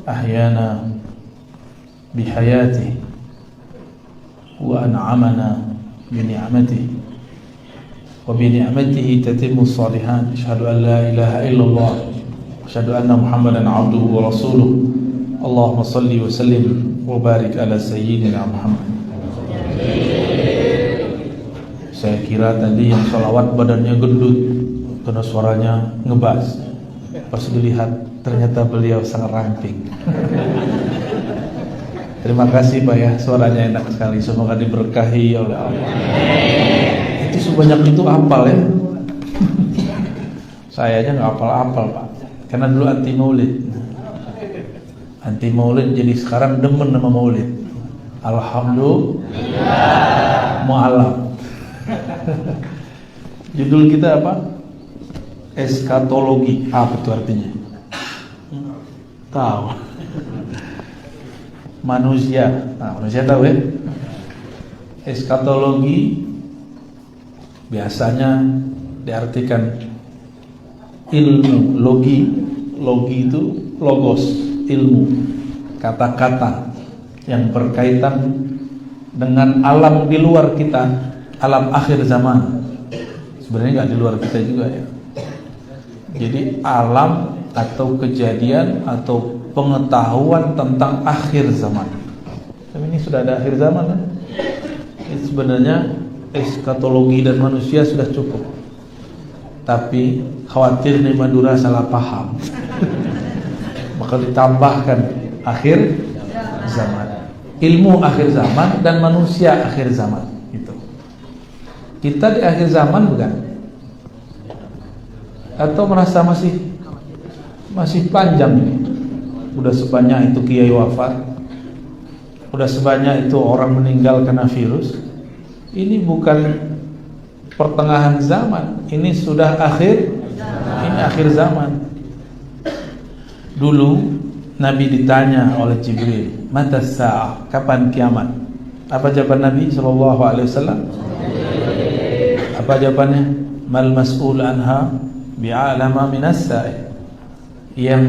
أحيانا بحياته وأنعمنا بنعمته وبنعمته تتم الصالحات. أشهد أن لا إله إلا الله أشهد أن محمدا عبده ورسوله. اللهم صل وسلم وبارك على سيدنا Muhammad. Saya kira tadi yang sholawat badannya gendut karena suaranya ngebas. Pas dilihat ternyata beliau sangat ramping. Terima kasih Pak ya, suaranya enak sekali. Semoga diberkahi oleh Allah. Itu sebanyak itu hafal ya. Saya aja nggak hafal-hafal Pak, karena dulu anti maulid jadi sekarang demen sama maulid. Alhamdulillah mu'alaf. Judul kita apa? Eskatologi. Apa itu artinya? Tahu? Manusia. Nah, manusia tahu ya? Eskatologi biasanya diartikan ilmu. Logi itu logos, ilmu, kata-kata yang berkaitan dengan alam di luar kita, alam akhir zaman. Sebenarnya nggak di luar kita juga ya. Jadi alam atau kejadian atau pengetahuan tentang akhir zaman. Tapi ini sudah ada akhir zaman kan? Itu sebenarnya eskatologi dan manusia sudah cukup. Tapi khawatir nih Madura salah paham. Maka ditambahkan akhir zaman. Ilmu akhir zaman dan manusia akhir zaman. Gitu. Kita di akhir zaman bukan? Atau merasa masih panjang ini? Udah sebanyak itu kiai wafat, udah sebanyak itu orang meninggal karena virus. Ini bukan pertengahan zaman, ini sudah akhir. Ini akhir zaman. Dulu Nabi ditanya oleh Jibril, "Mata sa'ah?" Kapan kiamat? Apa jawaban Nabi sallallahu alaihi wasallam? Apa jawabannya? "Mal mas'ul anha bi'alama minas sa'il." Yang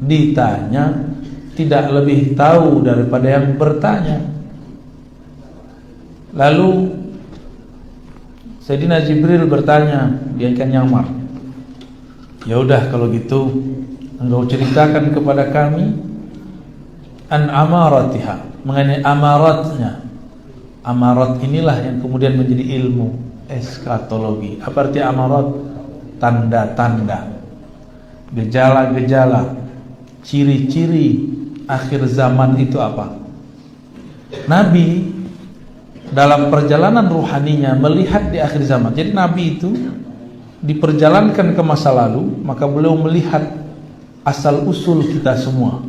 ditanya tidak lebih tahu daripada yang bertanya. Lalu Sayyidina Jibril bertanya, dia ikan nyamar. Ya udah kalau gitu engkau ceritakan kepada kami an amaratiha, mengenai amaratnya. Amarat inilah yang kemudian menjadi ilmu eskatologi. Apa arti amarat? Tanda-tanda, gejala-gejala, ciri-ciri akhir zaman itu apa? Nabi dalam perjalanan ruhaninya melihat di akhir zaman. Jadi Nabi itu diperjalankan ke masa lalu, maka beliau melihat asal usul kita semua.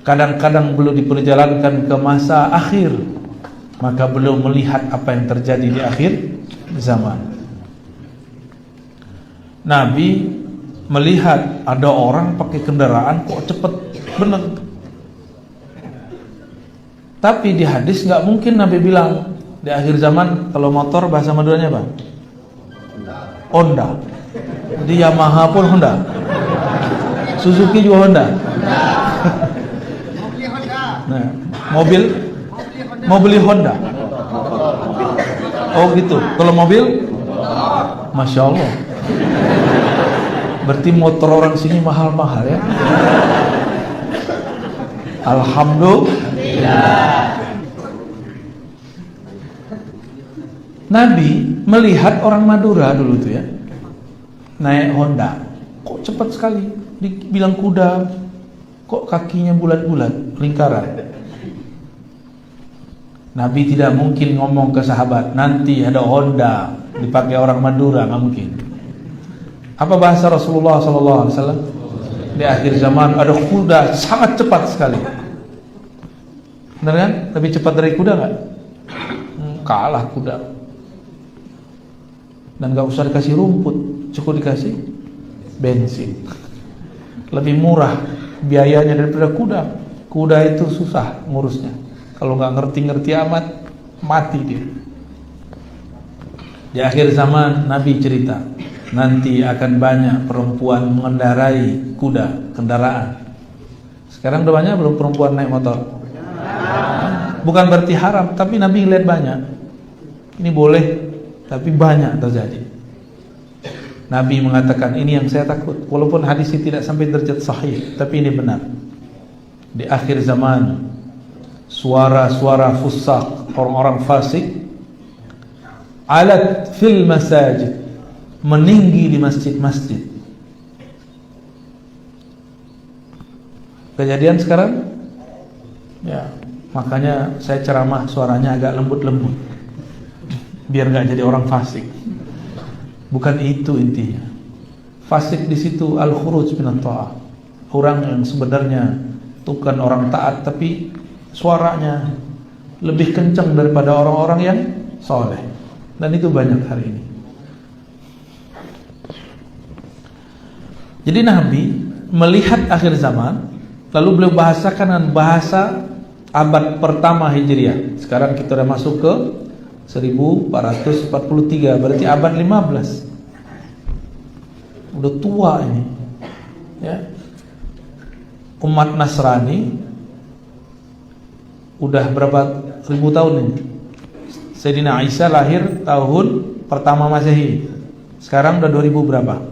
Kadang-kadang beliau diperjalankan ke masa akhir, maka beliau melihat apa yang terjadi di akhir zaman. Nabi melihat ada orang pakai kendaraan kok cepet bener. Tapi di hadis nggak mungkin Nabi bilang di akhir zaman kalau motor bahasa Maduranya apa? Honda. Di Yamaha pun Honda. Suzuki juga Honda. Nah, mau beli Honda. Oh gitu. Kalau mobil, Masya Allah. Berarti motor orang sini mahal-mahal ya. Alhamdulillah. Nabi melihat orang Madura dulu tuh ya, naik Honda, kok cepat sekali. Dibilang kuda, kok kakinya bulat-bulat, lingkaran. Nabi tidak mungkin ngomong ke sahabat, nanti ada Honda dipakai orang Madura, nggak mungkin. Apa bahasa Rasulullah SAW? Di akhir zaman ada kuda sangat cepat sekali. Benar kan? Lebih cepat dari kuda nggak? Kalah kuda. Dan nggak usah dikasih rumput, cukup dikasih bensin. Lebih murah biayanya daripada kuda. Kuda itu susah ngurusnya. Kalau nggak ngerti-ngerti amat, mati dia. Di akhir zaman Nabi cerita, nanti akan banyak perempuan mengendarai kuda, kendaraan. Sekarang udah banyak belum perempuan naik motor? Bukan berarti haram, tapi Nabi lihat banyak. Ini boleh, tapi banyak terjadi. Nabi mengatakan ini yang saya takut. Walaupun hadis ini tidak sampai derajat sahih, tapi ini benar. Di akhir zaman, suara-suara fusaq, orang-orang fasik, alat fil masajid, meninggi di masjid-masjid. Kejadian sekarang, ya makanya saya ceramah suaranya agak lembut-lembut, biar nggak jadi orang fasik. Bukan itu intinya. Fasik di situ al-khuruj min at-ta'ah. Orang yang sebenarnya bukan orang taat, tapi suaranya lebih kencang daripada orang-orang yang soleh. Dan itu banyak hari ini. Jadi Nabi melihat akhir zaman, lalu beliau bahasakan dengan bahasa abad pertama Hijriah. Sekarang kita sudah masuk ke 1443, berarti abad 15. Udah tua ini, ya. Umat Nasrani udah berapa ribu tahun ini? Sayyidina Isa lahir tahun pertama Masehi. Sekarang udah 2000 berapa?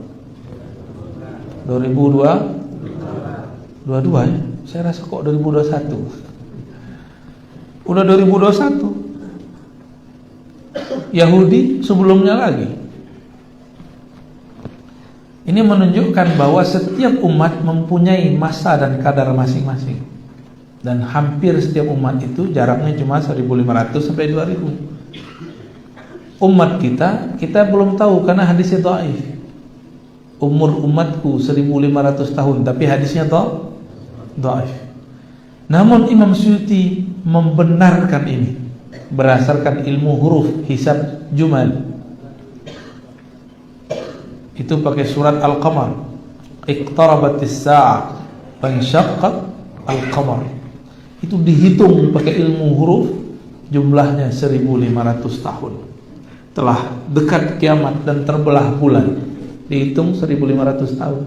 2022 ya? Saya rasa kok 2021. Udah 2021. Yahudi sebelumnya lagi. Ini menunjukkan bahwa setiap umat mempunyai masa dan kadar masing-masing. Dan hampir setiap umat itu jaraknya cuma 1500 sampai 2000. Umat kita belum tahu karena hadisnya dhaif. Umur umatku 1500 tahun, tapi hadisnya dhaif. Namun Imam Suyuti membenarkan ini berdasarkan ilmu huruf, hisab, jumal. Itu pakai surat Al-Qamar. Iqtarabatis sa'ah wanshaqqat al-qamar. Itu dihitung pakai ilmu huruf, jumlahnya 1500 tahun. Telah dekat kiamat dan terbelah bulan. Dihitung 1500 tahun.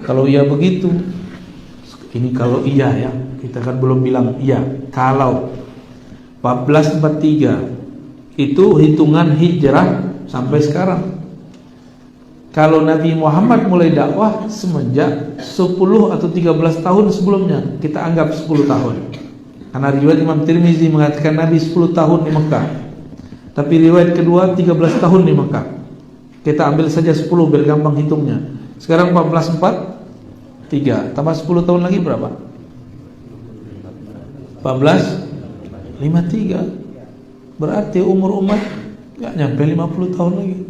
Kalau iya begitu, ini kalau iya ya, kita kan belum bilang iya. Kalau 1443 itu hitungan hijrah sampai sekarang. Kalau Nabi Muhammad mulai dakwah semenjak 10 atau 13 tahun sebelumnya, kita anggap 10 tahun. Karena riwayat Imam Tirmizi mengatakan Nabi 10 tahun di Mekah. Tapi riwayat kedua 13 tahun di Mekah. Kita ambil saja 10 biar gampang hitungnya. Sekarang 1443 tambah 10 tahun lagi berapa? 1453. Berarti umur umat gak nyampe 50 tahun lagi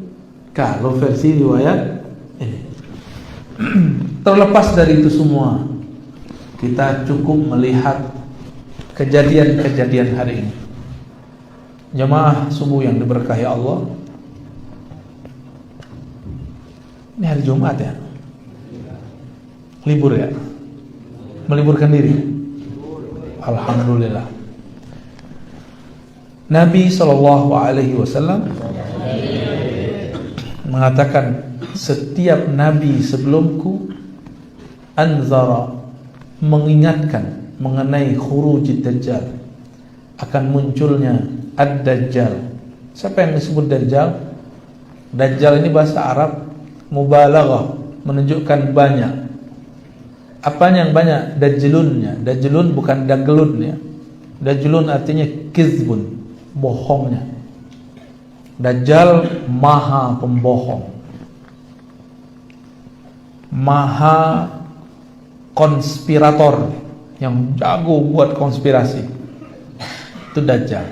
kalau versi riwayat ini. Terlepas dari itu semua, kita cukup melihat kejadian-kejadian hari ini. Jamaah subuh yang diberkahi Allah, ini hari Jumat ya, libur ya, meliburkan diri. Alhamdulillah. Nabi SAW mengatakan setiap nabi sebelumku anzara, mengingatkan mengenai khurujid dajjal, akan munculnya ad-dajjal. Siapa yang disebut dajjal? Dajjal ini bahasa Arab mubalaghah, menunjukkan banyak. Apanya yang banyak? Dajjalunnya. Dajjalun bukan dagelun ya. Dajjalun artinya kizbun, bohongnya. Dajjal maha pembohong, maha konspirator, yang jago buat konspirasi. Itu Dajjal.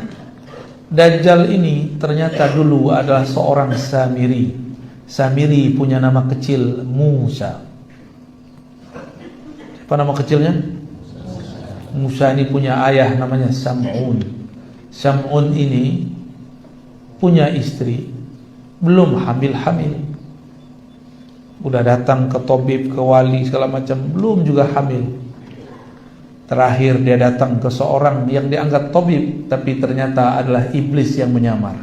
Dajjal ini ternyata dulu adalah seorang Samiri. Samiri punya nama kecil Musa. Apa nama kecilnya? Musa ini punya ayah namanya Sam'un. Sam'un ini punya istri, belum hamil-hamil. Udah datang ke tabib, ke wali segala macam, belum juga hamil. Terakhir dia datang ke seorang yang dianggap tabib, tapi ternyata adalah iblis yang menyamar.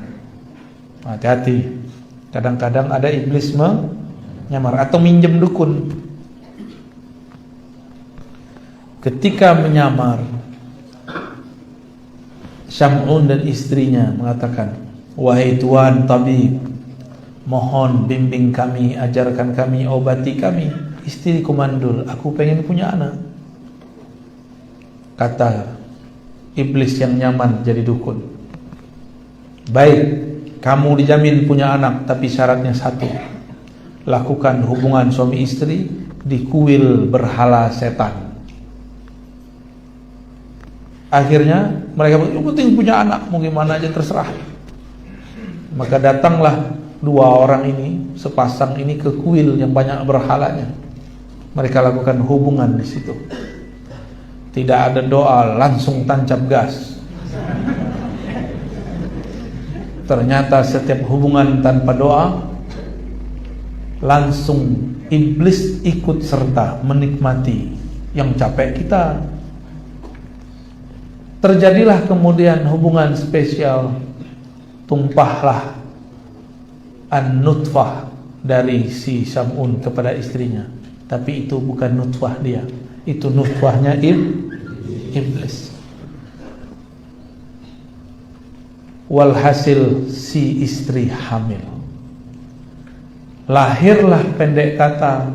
Hati-hati, kadang-kadang ada iblis menyamar atau minjem dukun. ketika menyamar, Syam'un dan istrinya mengatakan, wahai tuan tabib, mohon bimbing kami, ajarkan kami, obati kami. Istriku mandul, aku pengen punya anak. Kata iblis yang nyaman jadi dukun, baik, kamu dijamin punya anak, tapi syaratnya satu, lakukan hubungan suami istri di kuil berhala setan. Akhirnya mereka yang penting punya anak, mau gimana aja terserah. Maka datanglah dua orang ini, sepasang ini ke kuil yang banyak berhalanya. Mereka lakukan hubungan di situ. Tidak ada doa, langsung tancap gas. Ternyata setiap hubungan tanpa doa, langsung iblis ikut serta menikmati. Yang capek kita. Terjadilah kemudian hubungan spesial. Tumpahlah an-nutfah dari si Syam'un kepada istrinya. Tapi itu bukan nutfah dia, itu nutfahnya iblis. Walhasil si istri hamil. Lahirlah pendek kata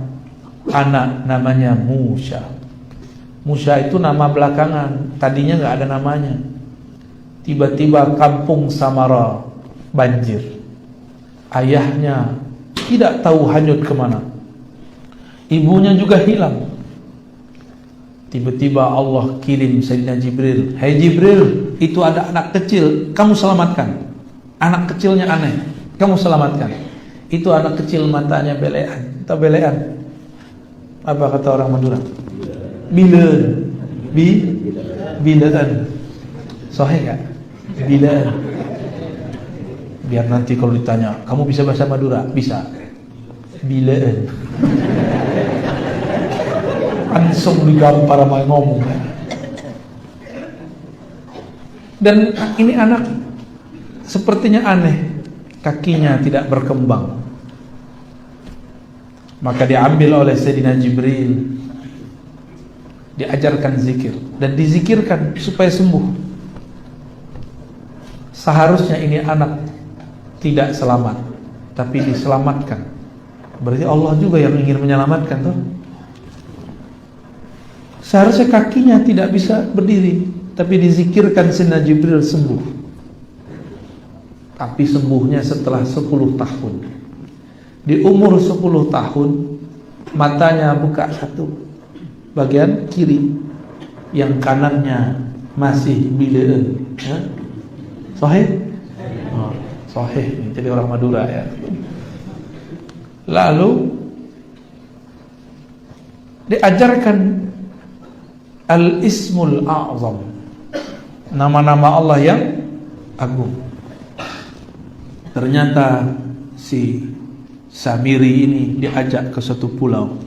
anak namanya Musa. Musa itu nama belakangan, tadinya gak ada namanya. Tiba-tiba kampung Samara banjir. Ayahnya tidak tahu hanyut kemana, ibunya juga hilang. Tiba-tiba Allah kirim Sayyidina Jibril. Hai Jibril, itu ada anak kecil, kamu selamatkan. Anak kecilnya aneh, kamu selamatkan. Itu anak kecil matanya belean. Atau belean, apa kata orang Madura? Bileun. Bileun. Sahih gak? Bileun. Biar nanti kalau ditanya, kamu bisa bahasa Madura? Bisa. Bileun. Langsung digampar sama ngomong. Dan ini anak sepertinya aneh, kakinya tidak berkembang. Maka diambil oleh Sayyidina Jibril, diajarkan zikir dan dizikirkan supaya sembuh. Seharusnya ini anak tidak selamat, tapi diselamatkan. Berarti Allah juga yang ingin menyelamatkan tuh. Seharusnya kakinya tidak bisa berdiri, tapi dizikirkan Sayyidina Jibril sembuh. Tapi sembuhnya setelah 10 tahun. Di umur 10 tahun, matanya buka satu, bagian kiri, yang kanannya masih bileun. Sahih? Oh, sahih. Jadi orang Madura ya. Lalu diajarkan Al-Ismul A'zam, nama-nama Allah yang agung. Ternyata si Samiri ini diajak ke suatu pulau.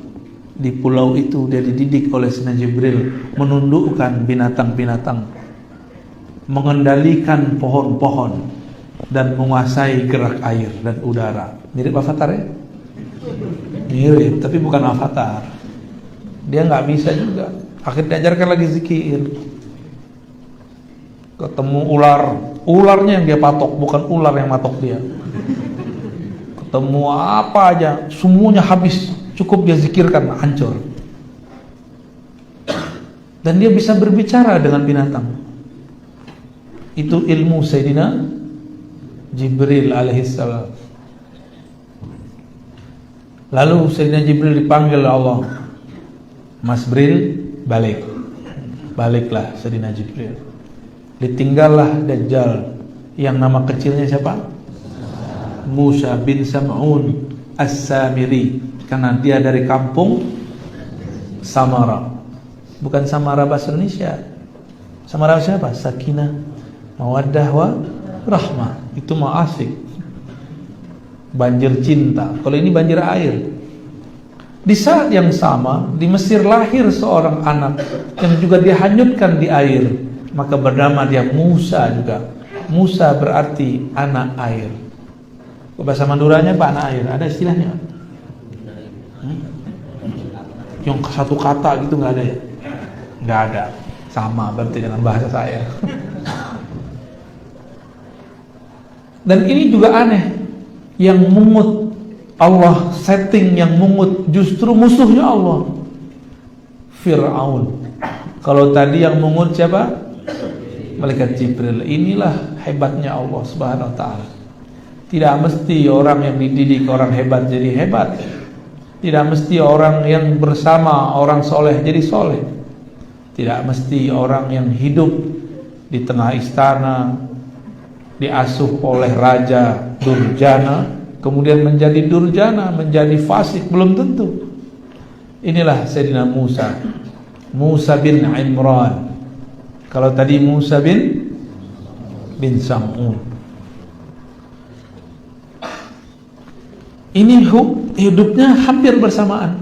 Di pulau itu dia dididik oleh Sayyidina Jibril menundukkan binatang-binatang, mengendalikan pohon-pohon, dan menguasai gerak air dan udara. Mirip Avatar ya? Mirip, tapi bukan Avatar. Dia nggak bisa juga. Akhirnya diajarkan lagi zikir. Ketemu ular, ularnya yang dia patok, bukan ular yang matok dia. Ketemu apa aja, semuanya habis, cukup dia zikirkan, hancur. Dan dia bisa berbicara dengan binatang. Itu ilmu Sayyidina Jibril alaihissalam. Lalu Sayyidina Jibril dipanggil Allah, Mas Bril, baliklah Sayyidina Jibril. Ditinggallah Dajjal yang nama kecilnya siapa? Musa bin Sam'un As-Samiri, karena dia dari kampung Samara. Bukan Samara bahasa Indonesia. Samara siapa? Sakinah, Mawaddah wa Rahmah. Itu mah asik. Banjir cinta. Kalau ini banjir air. Di saat yang sama di Mesir lahir seorang anak yang juga dihanyutkan di air. Maka bernama dia Musa juga. Musa berarti anak air. Bahasa Maduranya apa anak air? Ada istilahnya? Yang satu kata gitu nggak ada ya? Nggak ada. Sama berarti dengan bahasa saya. Dan ini juga aneh. Yang mungut Allah setting, yang mungut justru musuhnya Allah, Fir'aun. Kalau tadi yang mungut siapa? Malaikat Jibril. Inilah hebatnya Allah Subhanahu wa ta'ala. Tidak mesti orang yang dididik orang hebat jadi hebat. Tidak mesti orang yang bersama orang soleh jadi soleh. Tidak mesti orang yang hidup di tengah istana diasuh oleh raja durjana kemudian menjadi durjana, menjadi fasik, belum tentu. Inilah Sayyidina Musa bin Imran. Kalau tadi Musa bin Sam'un. Ini hidupnya hampir bersamaan.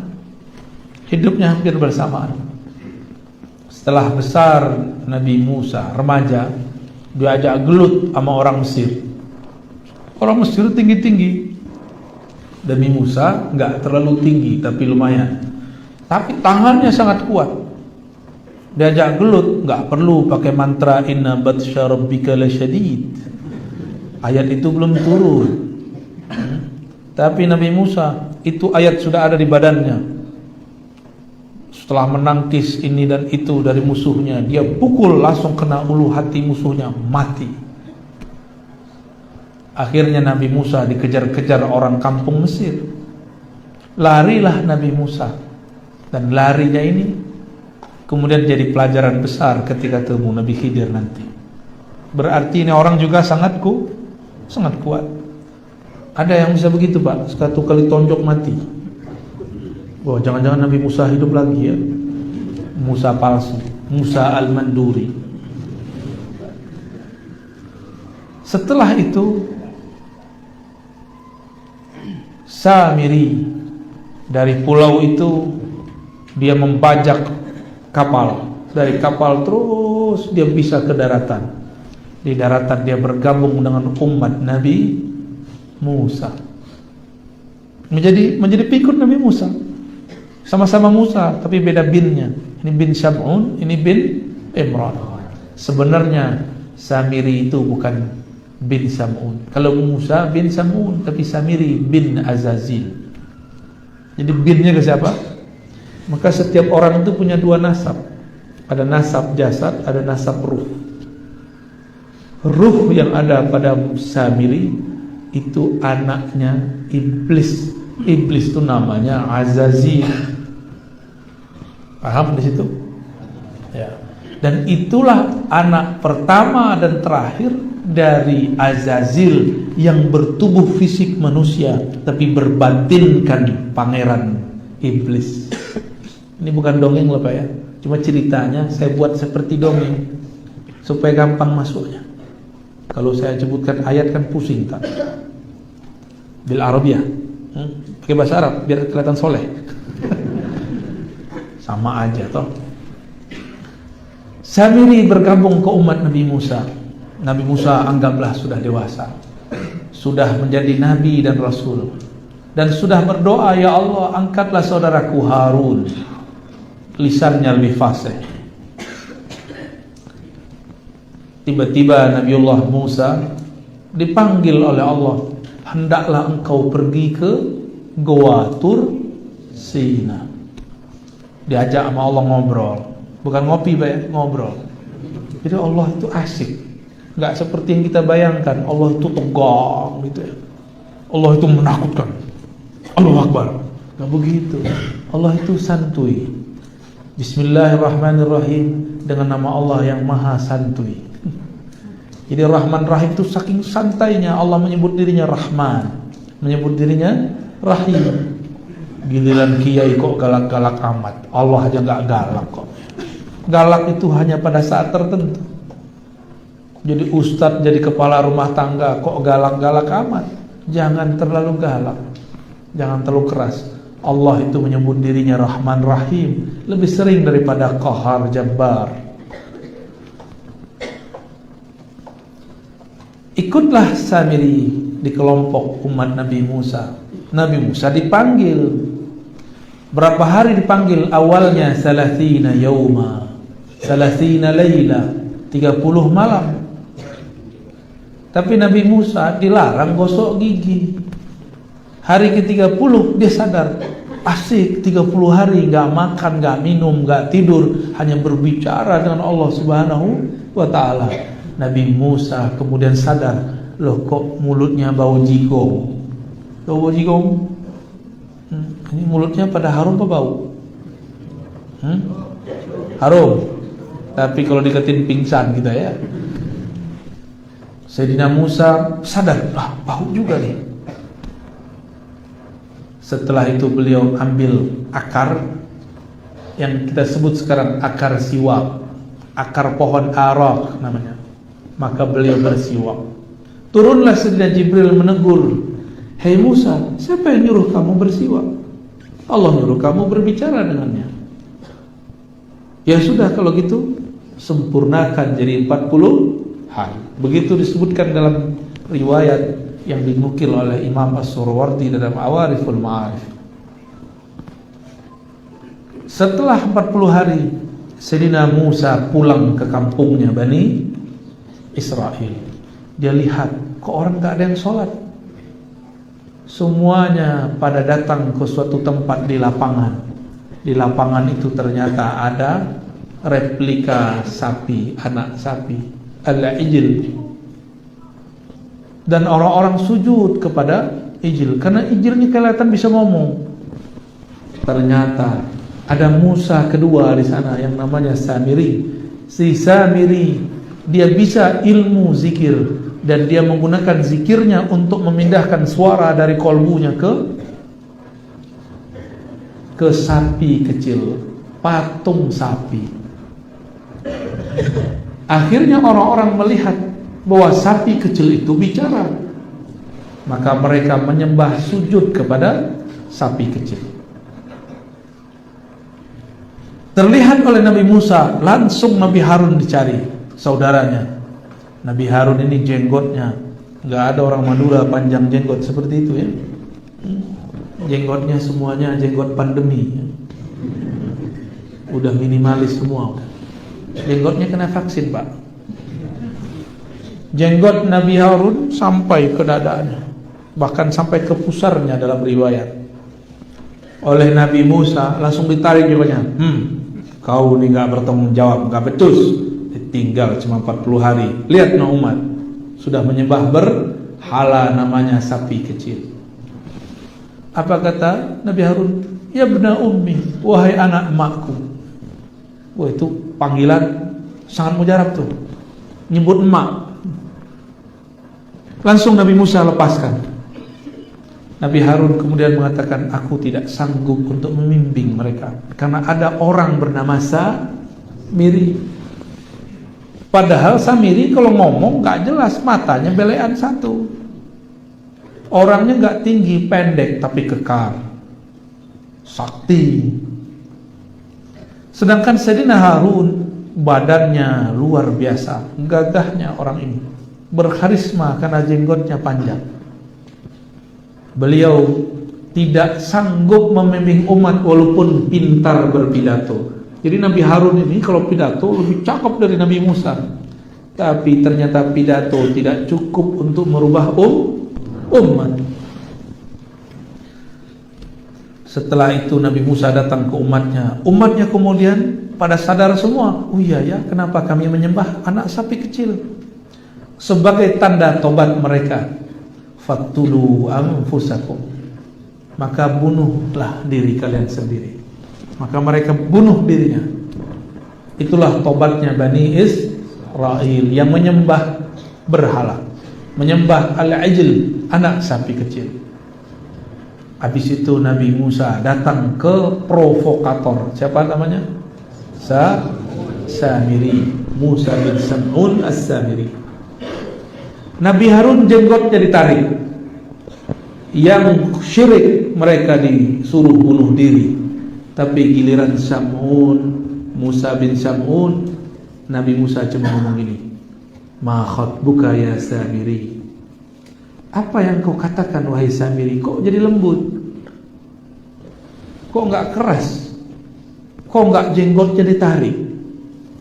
Setelah besar Nabi Musa, remaja, diajak gelut sama orang Mesir. Orang Mesir tinggi-tinggi. Nabi Musa enggak terlalu tinggi tapi lumayan. Tapi tangannya sangat kuat. Diajak gelut, enggak perlu pakai mantra inna batsya rabbika lasyadid. Ayat itu belum turun. Tapi Nabi Musa itu ayat sudah ada di badannya. Setelah menangkis ini dan itu dari musuhnya, dia pukul langsung kena ulu hati musuhnya, mati. Akhirnya Nabi Musa dikejar-kejar orang kampung Mesir. Larilah Nabi Musa. Dan larinya ini kemudian jadi pelajaran besar ketika temu Nabi Khidir nanti. Berarti ini orang juga sangat kuat. Ada yang bisa begitu Pak, satu kali tonjok mati. Wah, jangan-jangan Nabi Musa hidup lagi ya. Musa palsu, Musa al-Manduri. Setelah itu Samiri dari pulau itu dia membajak kapal. Dari kapal terus dia bisa ke daratan. Di daratan dia bergabung dengan umat Nabi Musa. Menjadi pengikut Nabi Musa. Sama-sama Musa, tapi beda binnya. Ini bin Sam'un, ini bin Imran. Sebenarnya Samiri itu bukan bin Sam'un. Kalau Musa bin Sam'un, tapi Samiri bin Azazil. Jadi binnya ke siapa? Maka setiap orang itu punya dua nasab. Ada nasab jasad, ada nasab ruh. Ruh yang ada pada Samiri itu anaknya iblis. Iblis itu namanya Azazil. Paham di situ? Ya. Dan itulah anak pertama dan terakhir dari Azazil yang bertubuh fisik manusia tapi berbatinkan pangeran iblis. Ini bukan dongeng loh Pak ya. Cuma ceritanya saya buat seperti dongeng supaya gampang masuknya. Kalau saya sebutkan ayat kan pusing tak? Bil Arabiyah. Pakai bahasa Arab biar kelihatan soleh. Sama aja toh. Samiri bergabung ke umat Nabi Musa. Nabi Musa anggaplah sudah dewasa, sudah menjadi nabi dan rasul, dan sudah berdoa, ya Allah angkatlah saudaraku Harun, lisannya lebih fasih. Tiba-tiba Nabiullah Musa dipanggil oleh Allah, hendaklah engkau pergi ke Goa Tur Sina. Diajak sama Allah ngobrol, bukan ngopi Pak, ngobrol. Jadi Allah itu asik, nggak seperti yang kita bayangkan. Allah itu tegang gitu ya. Allah itu menakutkan. Allahu Akbar. Nggak begitu. Allah itu santuy. Bismillahirrahmanirrahim, dengan nama Allah yang maha santuy. Jadi Rahman Rahim itu saking santainya Allah menyebut dirinya Rahman, menyebut dirinya Rahim. Giliran kiai kok galak-galak amat. Allah aja nggak galak kok. Galak itu hanya pada saat tertentu. Jadi ustadz, jadi kepala rumah tangga kok galak-galak amat. Jangan terlalu galak, jangan terlalu keras. Allah itu menyebut dirinya Rahman Rahim lebih sering daripada Qahar Jabbar. Ikutlah Samiri di kelompok umat Nabi Musa. Nabi Musa dipanggil. Berapa hari dipanggil? Awalnya 30 yauma, Salasina laila, 30 malam. Tapi Nabi Musa dilarang gosok gigi. Hari ke-30 dia sadar, asik 30 hari gak makan, gak minum, gak tidur, hanya berbicara dengan Allah Subhanahu wa ta'ala. Nabi Musa kemudian sadar, loh kok mulutnya bau jigong. Bau jigong? Ini mulutnya pada harum apa bau? Harum. Tapi kalau deketin pingsan kita ya. Sayyidina Musa sadar, bau juga nih. Setelah itu beliau ambil akar yang kita sebut sekarang akar siwak, akar pohon arak namanya. Maka beliau bersiwak. Turunlah Sayyidina Jibril menegur, "Hei Musa, siapa yang nyuruh kamu bersiwak? Allah nyuruh kamu berbicara dengannya." Ya sudah kalau gitu, sempurnakan jadi 40 hari. Begitu disebutkan dalam riwayat yang dinukil oleh Imam As-Surwardi dalam Awariful Ma'arif. Setelah 40 hari, Sayyidina Musa pulang ke kampungnya Bani Israel. Dia lihat, kok orang gak ada yang sholat. Semuanya pada datang ke suatu tempat di lapangan. Di lapangan itu ternyata ada replika sapi, anak sapi, al-ijil. Dan orang-orang sujud kepada ijil, karena ijil ini kelihatan bisa ngomong. Ternyata ada Musa kedua di sana yang namanya Samiri. Si Samiri, dia bisa ilmu zikir, dan dia menggunakan zikirnya untuk memindahkan suara dari kolbunya ke sapi kecil, patung sapi. Akhirnya orang-orang melihat bahwa sapi kecil itu bicara. Maka mereka menyembah sujud kepada sapi kecil. Terlihat oleh Nabi Musa, langsung Nabi Harun dicari, saudaranya. Nabi Harun ini jenggotnya, gak ada orang Madura panjang jenggot seperti itu ya. Jenggotnya semuanya jenggot pandemi. Udah minimalis semua. Jenggotnya kena vaksin, Pak. Jenggot Nabi Harun sampai ke dadanya, bahkan sampai ke pusarnya dalam riwayat. Oleh Nabi Musa langsung ditarik jenggotnya. Kau ini gak bertanggung jawab, gak becus. Ditinggal cuma 40 hari. Lihat no umat, sudah menyembah berhala namanya sapi kecil. Apa kata Nabi Harun? Ya bna ummi, wahai anak emakku. Wah, itu panggilan sangat mujarab tuh, nyebut emak. Langsung Nabi Musa lepaskan. Nabi Harun kemudian mengatakan, aku tidak sanggup untuk membimbing mereka, karena ada orang bernama Samiri. Padahal Samiri kalau ngomong gak jelas, matanya belean satu. Orangnya gak tinggi, pendek, tapi kekar, sakti. Sedangkan Sayyidina Harun badannya luar biasa, gagahnya orang ini, berkarisma karena jenggotnya panjang. Beliau tidak sanggup membimbing umat walaupun pintar berpidato. Jadi Nabi Harun ini kalau pidato lebih cakep dari Nabi Musa. Tapi ternyata pidato tidak cukup untuk merubah umat. Setelah itu Nabi Musa datang ke umatnya. Umatnya kemudian pada sadar semua, oh iya ya, kenapa kami menyembah anak sapi kecil? Sebagai tanda tobat mereka, faktulu anfusakum, maka bunuhlah diri kalian sendiri. Maka mereka bunuh dirinya. Itulah tobatnya Bani Israel yang menyembah berhala, menyembah al-ijl, anak sapi kecil. Habis itu Nabi Musa datang ke provokator. Siapa namanya? Samiri, Musa bin Sam'un as-Samiri. Nabi Harun jenggotnya ditarik. Yang syirik mereka disuruh bunuh diri. Tapi giliran Sam'un, Musa bin Sam'un, Nabi Musa cuma ngomong gini, ma khatbuka ya Samiri, apa yang kau katakan wahai Samiri? Kok jadi lembut? Kok gak keras? Kok gak jenggotnya ditarik?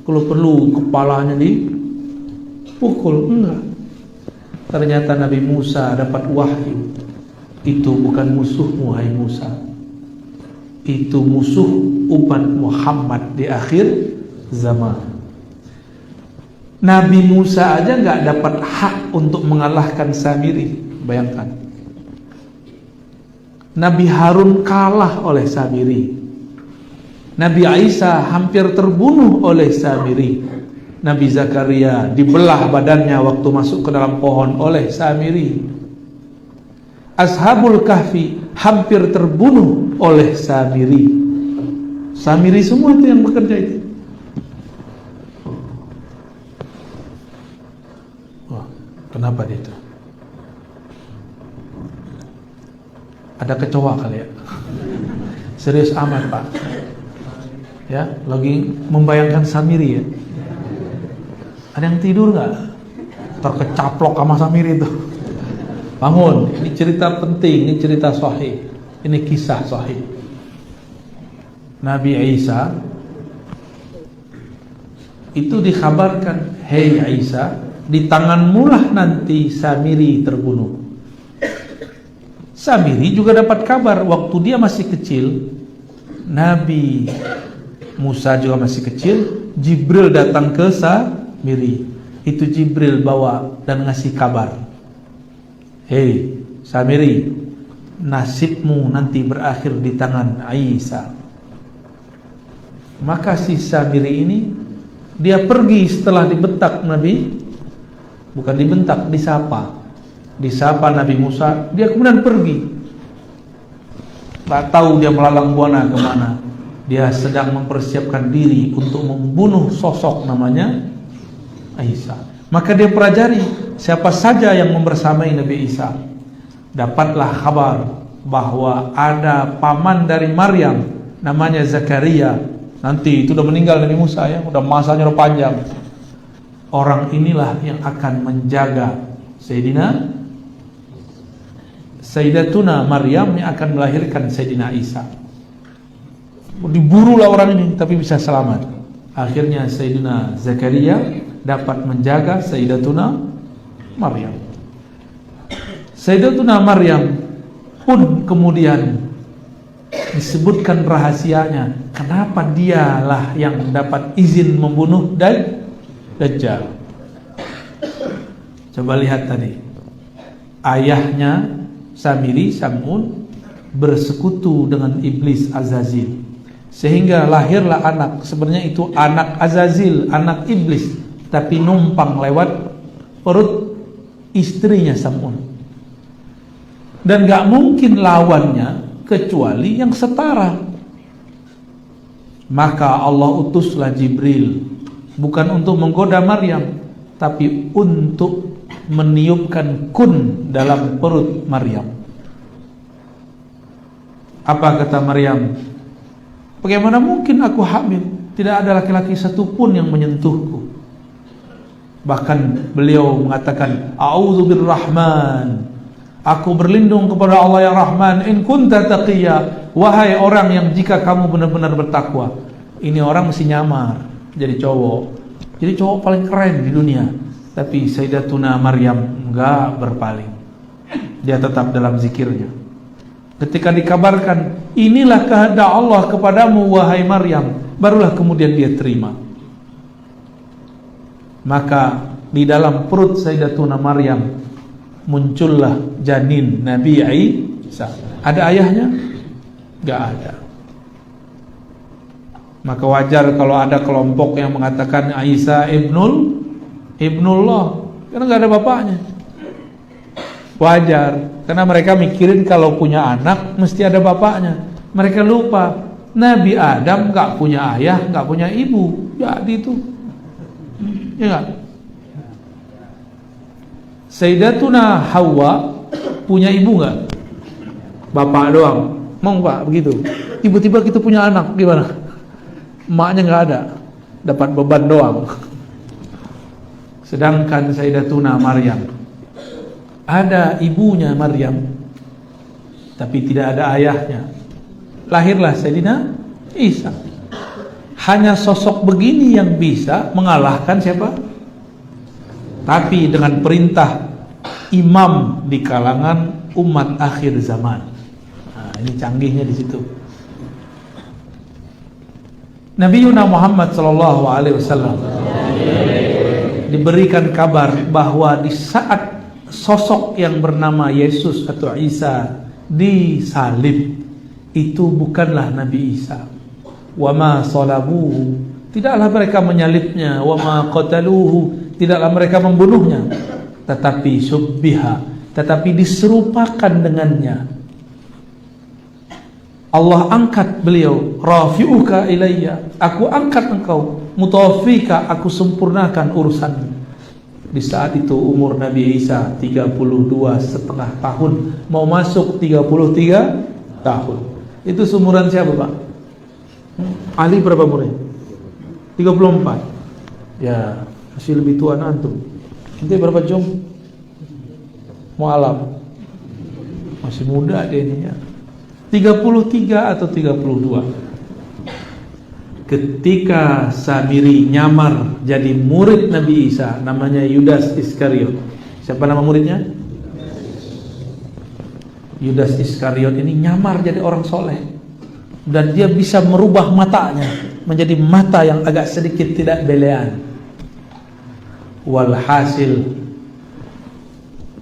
Kalau perlu kepalanya dipukul, enggak. Ternyata Nabi Musa dapat wahyu. Itu bukan musuhmu, hai Musa. Itu musuh umat Muhammad di akhir zaman. Nabi Musa aja nggak dapat hak untuk mengalahkan Samiri. Bayangkan. Nabi Harun kalah oleh Samiri. Nabi Isa hampir terbunuh oleh Samiri. Nabi Zakaria dibelah badannya waktu masuk ke dalam pohon oleh Samiri. Ashabul Kahfi hampir terbunuh oleh Samiri. Samiri semua itu yang bekerja itu. Wah, kenapa dia itu? Ada kecoa kali ya? Serius amat Pak. Ya, lagi membayangkan Samiri ya. Ada yang tidur nggak? Terkecaplok sama Samiri itu. Bangun, ini cerita penting, ini cerita sahih, ini kisah sahih. Nabi Isa itu dikabarkan, hei Isa, di tanganmu lah nanti Samiri terbunuh. Samiri juga dapat kabar waktu dia masih kecil, Nabi Musa juga masih kecil, Jibril datang ke Samiri. Itu Jibril bawa dan ngasih kabar, hei Samiri, nasibmu nanti berakhir di tangan Isa. Maka si Samiri ini dia pergi setelah dibentak Nabi, bukan dibentak, disapa Nabi Musa, dia kemudian pergi. Tak tahu dia melalang buana kemana. Dia sedang mempersiapkan diri untuk membunuh sosok namanya Isa. Maka dia pelajari siapa saja yang membersamai Nabi Isa. Dapatlah kabar bahwa ada paman dari Maryam namanya Zakaria. Nanti itu udah meninggal Nabi Musa ya, udah masanya udah panjang. Orang inilah yang akan menjaga Sayyidatuna Maryam yang akan melahirkan Sayyidina Isa. Diburulah orang ini tapi bisa selamat. Akhirnya Sayyidina Zakaria dapat menjaga Sayyidatuna Maryam. Sayyidatuna Maryam pun kemudian disebutkan rahasianya, kenapa dialah yang dapat izin membunuh Dajjal. Coba lihat tadi, ayahnya Samiri, Sam'un, bersekutu dengan iblis Azazil, sehingga lahirlah anak. Sebenarnya itu anak Azazil, anak iblis, tapi numpang lewat perut istrinya Sam'un. Dan gak mungkin lawannya kecuali yang setara. Maka Allah utuslah Jibril, bukan untuk menggoda Maryam, tapi untuk meniupkan kun dalam perut Maryam. Apa kata Maryam? Bagaimana mungkin aku hamil? Tidak ada laki-laki satupun yang menyentuhku. Bahkan beliau mengatakan, A'udzu birrahman, aku berlindung kepada Allah yang Rahman, in kunta taqiyya, wahai orang yang jika kamu benar-benar bertakwa. Ini orang mesti nyamar jadi cowok. Jadi cowok paling keren di dunia. Tapi Sayyidatuna Maryam enggak berpaling. Dia tetap dalam zikirnya. Ketika dikabarkan, inilah kehendak Allah kepadamu wahai Maryam, barulah kemudian dia terima. Maka di dalam perut Sayyidatuna Maryam muncullah janin Nabi Isa. Ada ayahnya? Enggak ada. Maka wajar kalau ada kelompok yang mengatakan Isa Ibnullah, karena nggak ada bapaknya. Wajar, karena mereka mikirin kalau punya anak mesti ada bapaknya. Mereka lupa Nabi Adam nggak punya ayah, nggak punya ibu. Jadi itu, ya nggak? Sayyidatuna Hawa punya ibu nggak? Bapak doang. Mau Pak begitu? Tiba-tiba kita punya anak, gimana? Emaknya nggak ada, dapat beban doang. Sedangkan Sayyidatuna Maryam ada ibunya Maryam, tapi tidak ada ayahnya. Lahirlah Sayyidina Isa. hanya sosok begini yang bisa mengalahkan siapa? Tapi dengan perintah imam di kalangan umat akhir zaman. Nah, ini canggihnya di situ. Nabi Muhammad SAW diberikan kabar bahwa di saat sosok yang bernama Yesus atau Isa disalib, itu bukanlah Nabi Isa. Wa ma salabuhu, tidaklah mereka menyalibnya. Wa ma qataluhu, tidaklah mereka membunuhnya. Tetapi syubbiha, tetapi diserupakan dengannya. Allah angkat beliau, rafi'uka ilayya, aku angkat engkau, mutawafika, aku sempurnakan urusanmu. Di saat itu umur Nabi Isa 32,5 tahun, mau masuk 33 tahun. Itu seumuran siapa, Pak? Ali berapa umurnya? 34. Ya, masih lebih tua antum. Nanti berapa jam? Mu'alam. Masih muda dia ini ya. 33 atau 32. Ketika Samiri nyamar jadi murid Nabi Isa, namanya Yudas Iskariot. Siapa nama muridnya? Yudas Iskariot ini nyamar jadi orang soleh, dan dia bisa merubah matanya menjadi mata yang agak sedikit tidak belean. Walhasil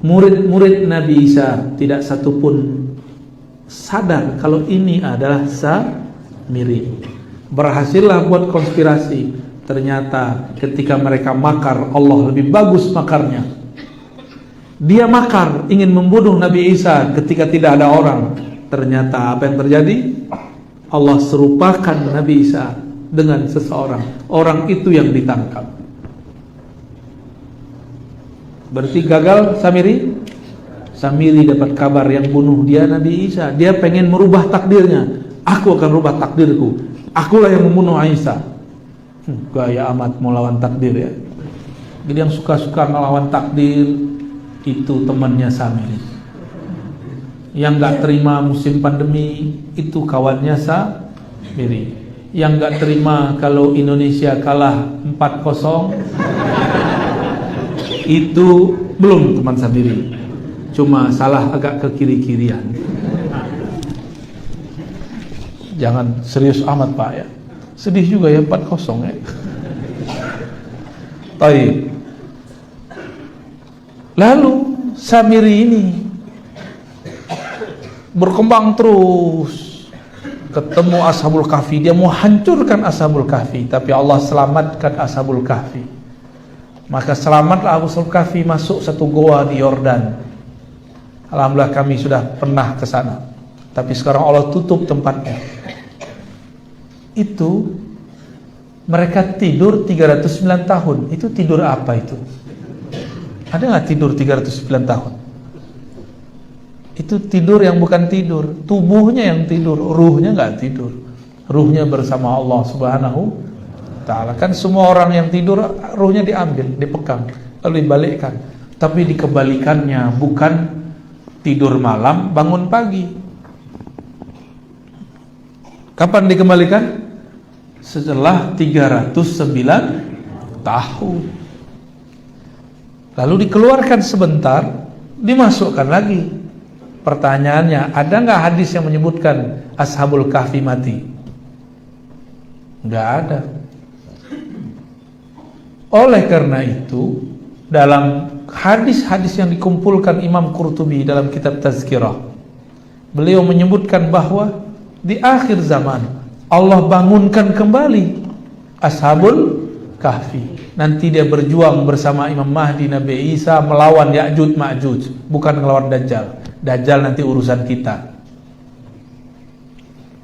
murid-murid Nabi Isa tidak satupun sadar kalau ini adalah Samiri. Berhasillah buat konspirasi. Ternyata ketika mereka makar, Allah lebih bagus makarnya. Dia makar ingin membunuh Nabi Isa ketika tidak ada orang. Ternyata apa yang terjadi? Allah serupakan Nabi Isa dengan seseorang. Orang itu yang ditangkap. Berarti gagal Samiri? Samiri dapat kabar yang bunuh dia Nabi Isa. Dia pengen merubah takdirnya. Aku akan rubah takdirku. Akulah yang membunuh Isa. Gaya amat mau lawan takdir ya. Jadi yang suka-suka melawan takdir itu temannya Samiri. Yang gak terima musim pandemi itu kawannya Samiri. Yang gak terima kalau Indonesia kalah 4-0 itu belum teman Samiri. Cuma salah agak ke kiri-kirian. Jangan serius amat Pak ya. Sedih juga ya 4-0 ya. Baik. Lalu Samiri ini berkembang terus. Ketemu Ashabul Kahfi, dia mau hancurkan Ashabul Kahfi, tapi Allah selamatkan Ashabul Kahfi. Maka selamatlah Ashabul Kahfi masuk satu goa di Yordan. Alhamdulillah kami sudah pernah ke sana. Tapi sekarang Allah tutup tempatnya. Itu mereka tidur 309 tahun. Itu tidur apa itu? Ada nggak tidur 309 tahun? Itu tidur yang bukan tidur. Tubuhnya yang tidur, ruhnya nggak tidur. Ruhnya bersama Allah Subhanahu wa Ta'ala. Kan semua orang yang tidur ruhnya diambil, dipegang, lalu dibalikkan. Tapi dikebalikannya, bukan tidur malam bangun pagi. Kapan dikembalikan? Setelah 309 tahun. Lalu dikeluarkan sebentar, dimasukkan lagi. Pertanyaannya, ada nggak hadis yang menyebutkan Ashabul Kahfi mati? Nggak ada. Oleh karena itu, dalam hadis-hadis yang dikumpulkan Imam Qurtubi dalam kitab Tazkirah, beliau menyebutkan bahwa di akhir zaman Allah bangunkan kembali Ashabul Kahfi. Nanti dia berjuang bersama Imam Mahdi, Nabi Isa melawan Ya'juj Ma'juj, bukan melawan Dajjal. Dajjal nanti urusan kita.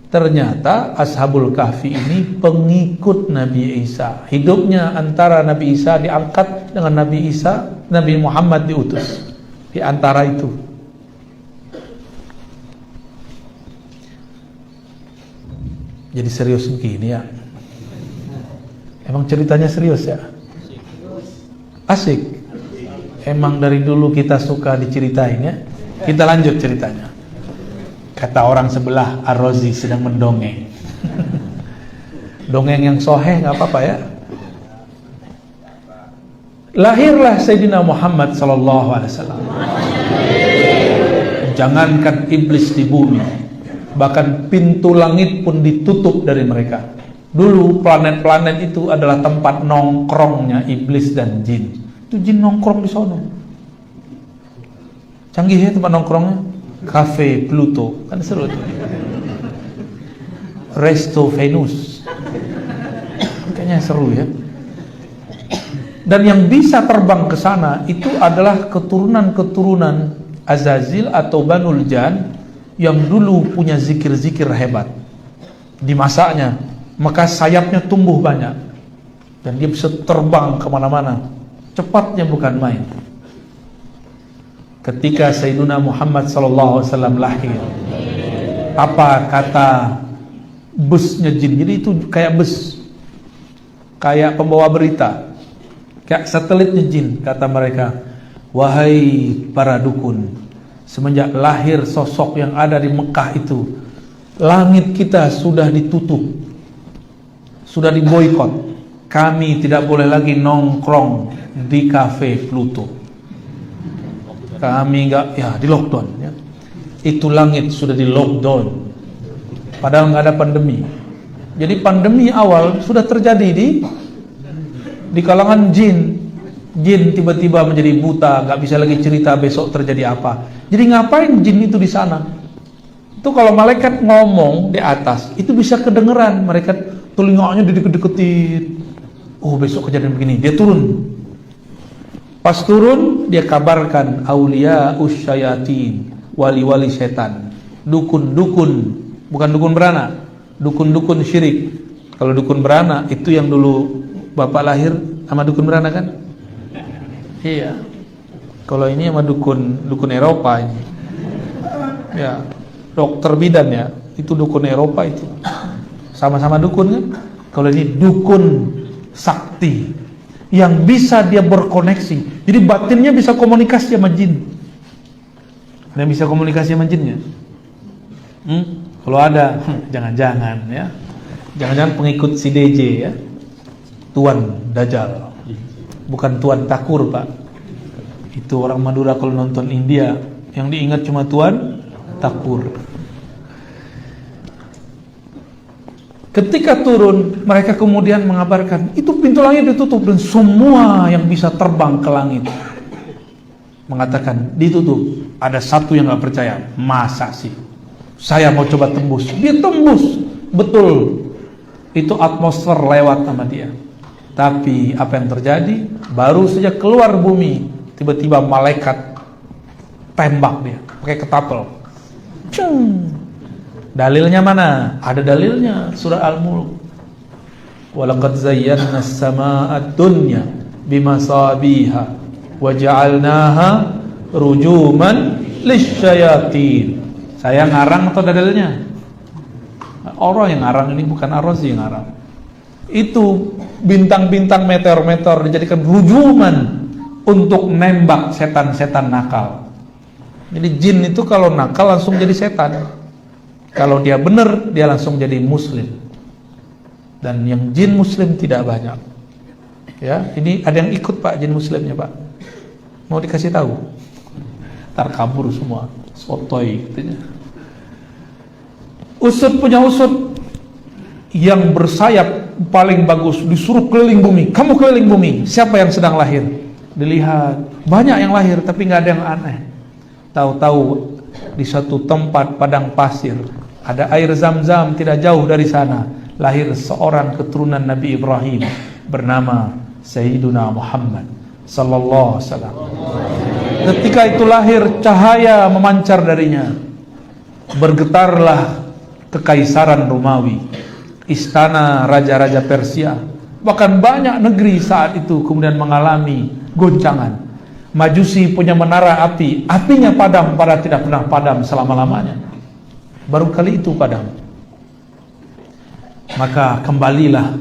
Ternyata Ashabul Kahfi ini pengikut Nabi Isa. Hidupnya antara Nabi Isa diangkat dengan Nabi Isa, Nabi Muhammad diutus. Di antara itu. Jadi serius begini ya. Emang ceritanya serius ya? Asik. Emang dari dulu kita suka diceritain ya. Kita lanjut ceritanya. Kata orang sebelah, Ar-Razi sedang mendongeng. Dongeng yang soheh nggak apa-apa ya. Lahirlah Sayyidina Muhammad sallallahu alaihi wasallam. Jangankan iblis di bumi, bahkan pintu langit pun ditutup dari mereka. Dulu planet-planet itu adalah tempat nongkrongnya iblis dan jin. Itu jin nongkrong di sono. Canggih ya tempat nongkrongnya. Cafe Pluto, kan seru tuh. Resto Venus, kayaknya seru ya. Dan yang bisa terbang ke sana itu adalah keturunan-keturunan Azazil atau Banul Jan yang dulu punya zikir-zikir hebat. Dimasaknya, maka sayapnya tumbuh banyak dan dia bisa terbang kemana-mana. Cepatnya bukan main. Ketika Sayyidina Muhammad SAW lahir, apa kata busnya jin? Jadi itu kayak bus, kayak pembawa berita, kayak satelitnya jin. Kata mereka, wahai para dukun, semenjak lahir sosok yang ada di Mekah itu, langit kita sudah ditutup, sudah diboikot. Kami tidak boleh lagi nongkrong di Cafe Pluto. Kami enggak, ya di lockdown ya. Itu langit sudah di lockdown. Padahal nggak ada pandemi. Jadi pandemi awal sudah terjadi di kalangan jin. Jin tiba-tiba menjadi buta, nggak bisa lagi cerita besok terjadi apa. Jadi ngapain jin itu di sana? Itu kalau malaikat ngomong di atas, itu bisa kedengeran. Mereka telinganya dideket-deketin. Oh besok kejadian begini, dia turun. Pas turun, dia kabarkan aulia usyayatin, wali-wali setan, dukun-dukun, bukan dukun beranak, dukun-dukun syirik. Kalau dukun beranak itu yang dulu bapak lahir sama dukun beranak kan? Iya. Kalau ini sama dukun Eropa ini. Ya, dokter bidan ya, itu dukun Eropa itu. Sama-sama dukun kan? Kalau ini dukun sakti yang bisa dia berkoneksi. Jadi batinnya bisa komunikasi sama jin. Ada yang bisa komunikasi sama jinnya? Kalau ada, jangan-jangan ya. Jangan-jangan pengikut si DJ ya. Tuan Dajjal. Bukan Tuan Takur, Pak. Itu orang Madura kalau nonton India, yang diingat cuma Tuan Takur. Ketika turun, mereka kemudian mengabarkan, itu pintu langit ditutup dan semua yang bisa terbang ke langit mengatakan ditutup. Ada satu yang gak percaya, masa sih? Saya mau coba tembus. Dia tembus, betul. Itu atmosfer lewat sama dia. Tapi apa yang terjadi? Baru saja keluar bumi, tiba-tiba malaikat tembak dia pakai ketapel. Cung. Dalilnya mana? Ada dalilnya, surah Al-Mulk. Walaqad zayyana as-samaa'a ad-dunya bimasabiha wa ja'alnaha rujuman lisyayatin. Saya ngarang atau ada dalilnya? Orang yang ngarang ini, bukan Ar-Razi yang ngarang. Itu bintang-bintang meteor-meteor dijadikan rujuman untuk nembak setan-setan nakal. Jadi jin itu kalau nakal langsung jadi setan. Kalau dia benar, dia langsung jadi muslim. Dan yang jin muslim tidak banyak. Ya, ini ada yang ikut Pak jin muslimnya Pak. Mau dikasih tahu? Ntar kabur semua, sotoy katanya. Usut punya usut yang bersayap paling bagus, disuruh keliling bumi. Kamu keliling bumi, siapa yang sedang lahir? Dilihat, banyak yang lahir tapi nggak ada yang aneh. Tahu-tahu di satu tempat padang pasir ada air Zam-Zam, tidak jauh dari sana lahir seorang keturunan Nabi Ibrahim bernama Sayyiduna Muhammad sallallahu alaihi wasallam. Ketika itu lahir, cahaya memancar darinya. Bergetarlah kekaisaran Romawi, istana raja-raja Persia, bahkan banyak negeri saat itu kemudian mengalami goncangan. Majusi punya menara api, apinya padam, pada tidak pernah padam selama-lamanya. Baru kali itu padam. Maka kembalilah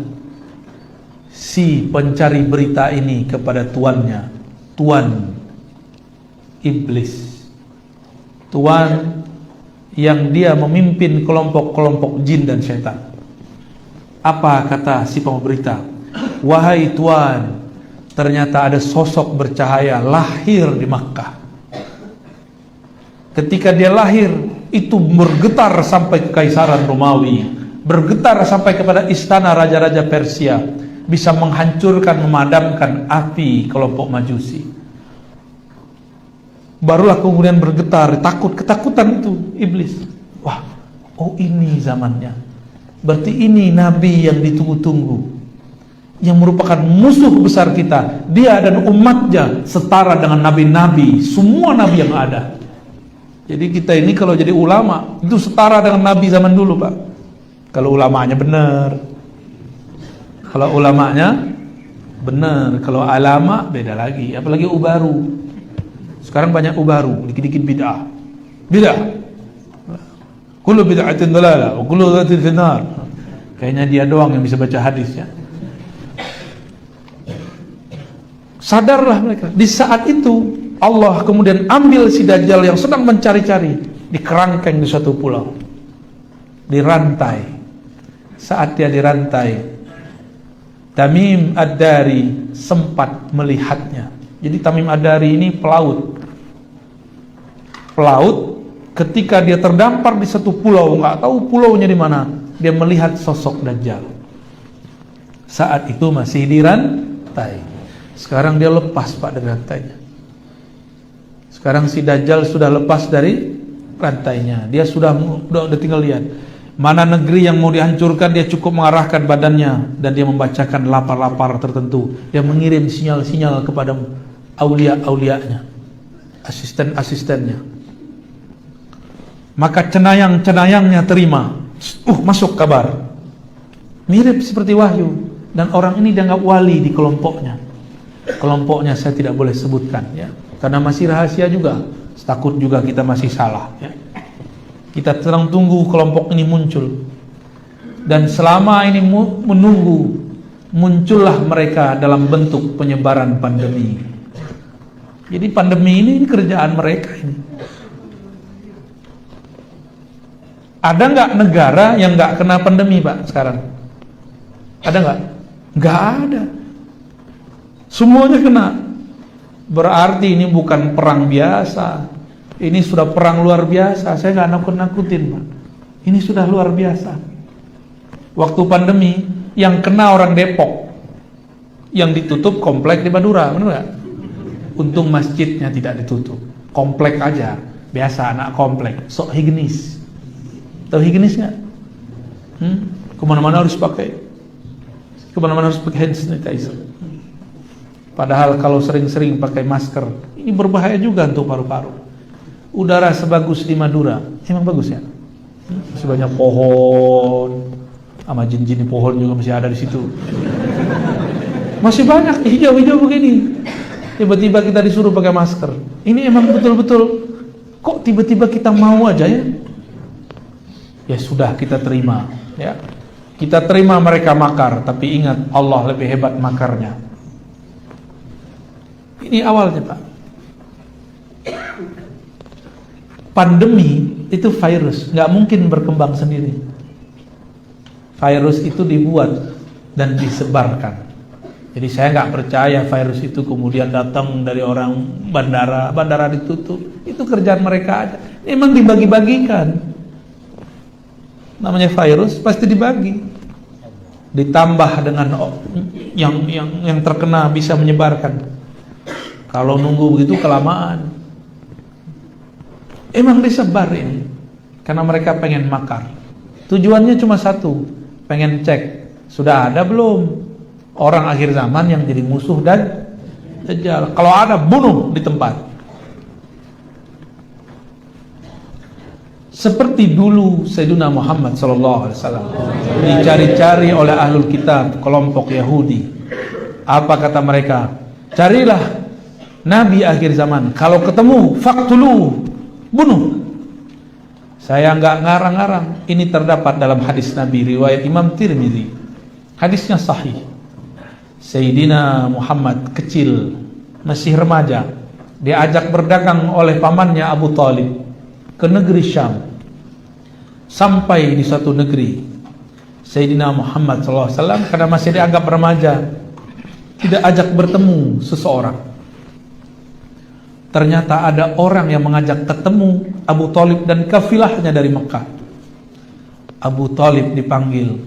si pencari berita ini kepada tuannya, tuan iblis, tuan yang dia memimpin kelompok-kelompok jin dan setan. Apa kata si pemberita? Wahai Tuan, ternyata ada sosok bercahaya lahir di Makkah. Ketika dia lahir, itu bergetar sampai ke Kaisaran Romawi, bergetar sampai kepada istana raja-raja Persia, bisa menghancurkan, memadamkan api kelompok Majusi. Barulah kemudian bergetar, ketakutan itu iblis. Wah, oh ini zamannya. Berarti ini nabi yang ditunggu-tunggu, yang merupakan musuh besar kita. Dia dan umatnya setara dengan nabi-nabi, semua nabi yang ada. Jadi kita ini kalau jadi ulama itu setara dengan nabi zaman dulu, Pak. Kalau ulamanya benar. Kalau ulamanya benar, kalau alama beda lagi, apalagi ubaru. Sekarang banyak ubaru, dikit-dikit bid'ah. Bid'ah. Kullu bid'atin dalalah wa kullu dhalatin finnar. Kayaknya dia doang yang bisa baca hadis ya. Sadarlah mereka. Di saat itu Allah kemudian ambil si Dajjal yang sedang mencari-cari, dikerangkeng di suatu pulau, dirantai. Saat dia dirantai, Tamim Ad-Dari sempat melihatnya. Jadi Tamim Ad-Dari ini pelaut. Ketika dia terdampar di satu pulau, nggak tahu pulaunya di mana, dia melihat sosok Dajjal. Saat itu masih dirantai. Sekarang dia lepas, Pak, dari rantainya. Sekarang si Dajjal sudah lepas dari rantainya. Dia sudah tinggal lihat mana negeri yang mau dihancurkan. Dia cukup mengarahkan badannya dan dia membacakan lapar-lapar tertentu. Dia mengirim sinyal-sinyal kepada aulia-aulianya, asisten-asistennya. Maka cenayang-cenayangnya terima. Masuk kabar. Mirip seperti wahyu. Dan orang ini dianggap wali di kelompoknya. Kelompoknya saya tidak boleh sebutkan ya, karena masih rahasia juga. Takut juga kita masih salah ya. Kita sedang tunggu kelompok ini muncul. Dan selama ini menunggu, muncullah mereka dalam bentuk penyebaran pandemi. Jadi pandemi ini kerjaan mereka ini. Ada nggak negara yang nggak kena pandemi, Pak, sekarang? Ada nggak? Nggak ada. Semuanya kena. Berarti ini bukan perang biasa. Ini sudah perang luar biasa. Saya nggak nakut-nakutin, Pak. Ini sudah luar biasa. Waktu pandemi, yang kena orang Depok, yang ditutup komplek di Madura, benar nggak? Untung masjidnya tidak ditutup. Komplek aja, biasa anak komplek. Sok higienis. Tahu higienis nggak? Kemana-mana harus pakai. Kemana-mana harus pakai hand sanitizer. Padahal kalau sering-sering pakai masker, ini berbahaya juga untuk paru-paru. Udara sebagus di Madura, emang bagus ya? Masih banyak pohon, sama jin-jin di pohon juga masih ada di situ. Masih banyak hijau-hijau begini. Tiba-tiba kita disuruh pakai masker. Ini emang betul-betul, kok tiba-tiba kita mau aja ya? Ya sudah, kita terima ya. Kita terima mereka makar, tapi ingat Allah lebih hebat makarnya. Ini awalnya, Pak. Pandemi itu virus, nggak mungkin berkembang sendiri. Virus itu dibuat dan disebarkan. Jadi saya nggak percaya virus itu kemudian datang dari orang bandara ditutup. Itu kerjaan mereka aja. Emang dibagi-bagikan. Namanya virus pasti dibagi. Ditambah dengan yang terkena bisa menyebarkan. Kalau nunggu begitu kelamaan. Emang disebar ini karena mereka pengen makar. Tujuannya cuma satu, pengen cek sudah ada belum orang akhir zaman yang jadi musuh dan Dajjal. Kalau ada, bunuh di tempat. Seperti dulu Sayyidina Muhammad SAW dicari-cari oleh ahlul kitab, kelompok Yahudi. Apa kata mereka? Carilah Nabi akhir zaman. Kalau ketemu, faktulu, bunuh. Saya nggak ngarang-ngarang. Ini terdapat dalam hadis Nabi riwayat Imam Tirmidzi. Hadisnya sahih. Sayyidina Muhammad kecil, masih remaja, diajak berdagang oleh pamannya Abu Talib ke negeri Syam. Sampai di satu negeri, Sayyidina Muhammad SAW karena masih dianggap remaja, tidak ajak bertemu seseorang. Ternyata ada orang yang mengajak ketemu Abu Thalib dan kafilahnya dari Mekah. Abu Thalib dipanggil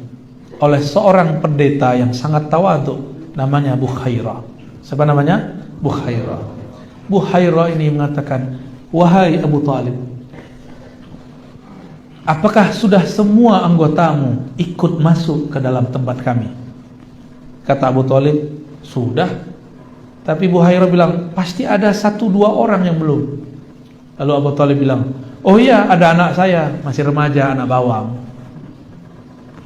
oleh seorang pendeta yang sangat tawadhu, namanya Bukhairah. Siapa namanya? Bukhairah. Bukhairah ini mengatakan, "Wahai Abu Thalib, apakah sudah semua anggotamu ikut masuk ke dalam tempat kami?" Kata Abu Thalib, "Sudah." Tapi Bukhairah bilang, "Pasti ada 1-2 orang yang belum." Lalu Abu Thalib bilang, "Oh iya, ada anak saya, masih remaja, anak bawang."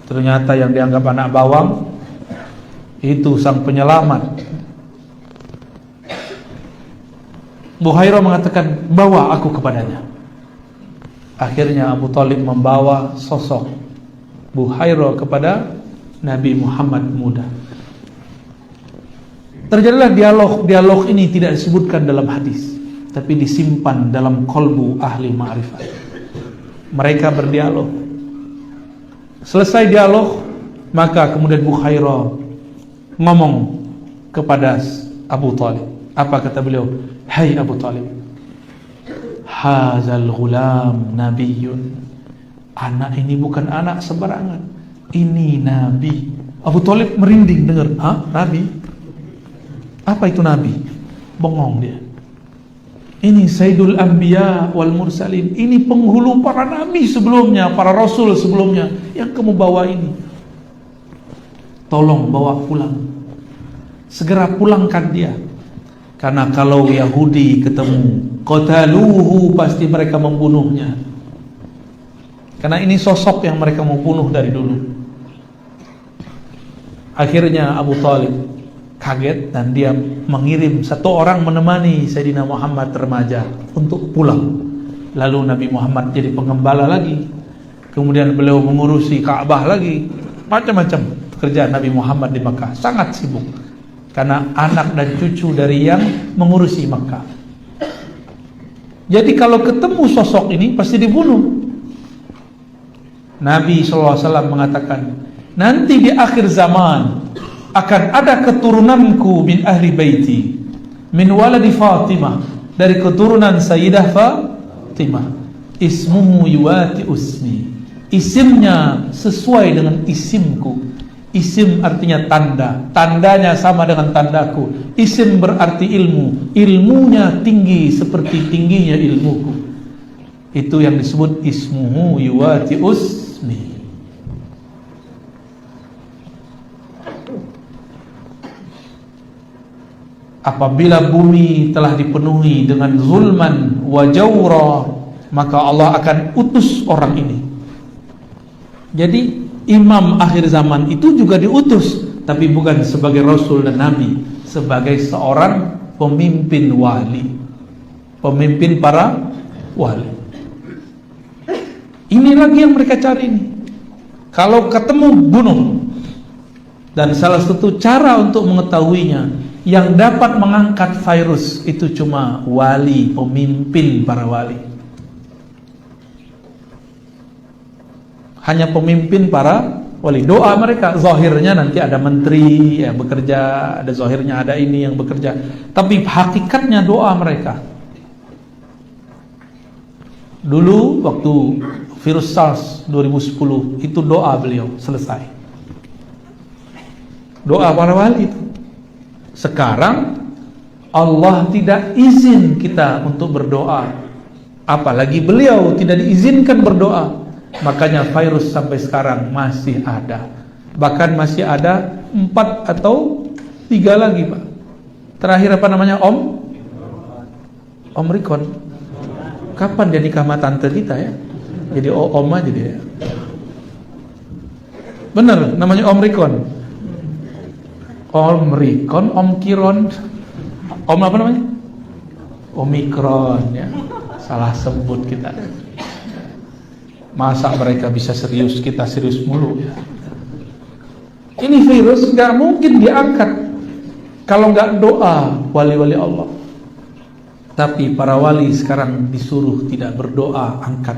Ternyata yang dianggap anak bawang itu sang penyelamat. Bukhairah mengatakan, "Bawa aku kepadanya." Akhirnya Abu Thalib membawa sosok Bukhairah kepada Nabi Muhammad muda. Terjadilah dialog ini tidak disebutkan dalam hadis, tapi disimpan dalam kolbu ahli ma'rifat. Mereka berdialog. Selesai dialog, maka kemudian Bukhairah ngomong kepada Abu Thalib. Apa kata beliau? "Hai Abu Thalib, hazal ghulam nabiyyun." Anak ini bukan anak sembarangan, ini nabi. Abu Thalib merinding dengar, "Hah? Nabi? Apa itu nabi?" Bengong dia. Ini Sayyidul Anbiya wal Mursalin. Ini penghulu para nabi sebelumnya, para rasul sebelumnya. Yang kamu bawa ini, tolong bawa pulang. Segera pulangkan dia. Karena kalau Yahudi ketemu, qataluhu, pasti mereka membunuhnya. Karena ini sosok yang mereka mau bunuh dari dulu. Akhirnya Abu Thalib kaget dan dia mengirim 1 orang menemani Sayyidina Muhammad remaja untuk pulang. Lalu Nabi Muhammad jadi pengembala lagi. Kemudian beliau mengurusi Ka'bah lagi. Macam-macam pekerjaan Nabi Muhammad di Makkah, sangat sibuk. Karena anak dan cucu dari yang mengurusi Makkah. Jadi kalau ketemu sosok ini pasti dibunuh. Nabi SAW mengatakan, nanti di akhir zaman akan ada keturunanku min ahli baiti, min waladi Fatimah, dari keturunan Sayyidah Fatimah, ismuhu yuwati usmi, isimnya sesuai dengan isimku. Isim artinya tanda, tandanya sama dengan tandaku. Isim berarti ilmu, ilmunya tinggi seperti tingginya ilmuku. Itu yang disebut ismuhu yuwati usmi. Apabila bumi telah dipenuhi dengan zulman wa jawra, maka Allah akan utus orang ini. Jadi imam akhir zaman itu juga diutus, tapi bukan sebagai rasul dan nabi, sebagai seorang pemimpin wali, pemimpin para wali. Ini lagi yang mereka cari nih. Kalau ketemu bunuh. Dan salah satu cara untuk mengetahuinya, yang dapat mengangkat virus itu cuma wali, pemimpin para wali. Hanya pemimpin para wali. Doa mereka zahirnya nanti ada menteri yang bekerja, ada zahirnya ada ini yang bekerja, tapi hakikatnya doa mereka. Dulu waktu virus SARS 2010 itu doa beliau selesai. Doa para wali itu. Sekarang Allah tidak izin kita untuk berdoa, apalagi beliau tidak diizinkan berdoa. Makanya virus sampai sekarang masih ada. Bahkan masih ada 4 atau 3 lagi, Pak. Terakhir apa namanya? Omikron. Kapan dia nikah sama tante kita ya? Jadi om aja dia. Bener, namanya Omikron. Omikron, Omkiron. Om apa namanya? Omikron ya. Salah sebut kita. Masa mereka bisa serius, kita serius mulu ya. Ini virus gak mungkin diangkat kalau gak doa wali-wali Allah. Tapi para wali sekarang disuruh tidak berdoa, angkat.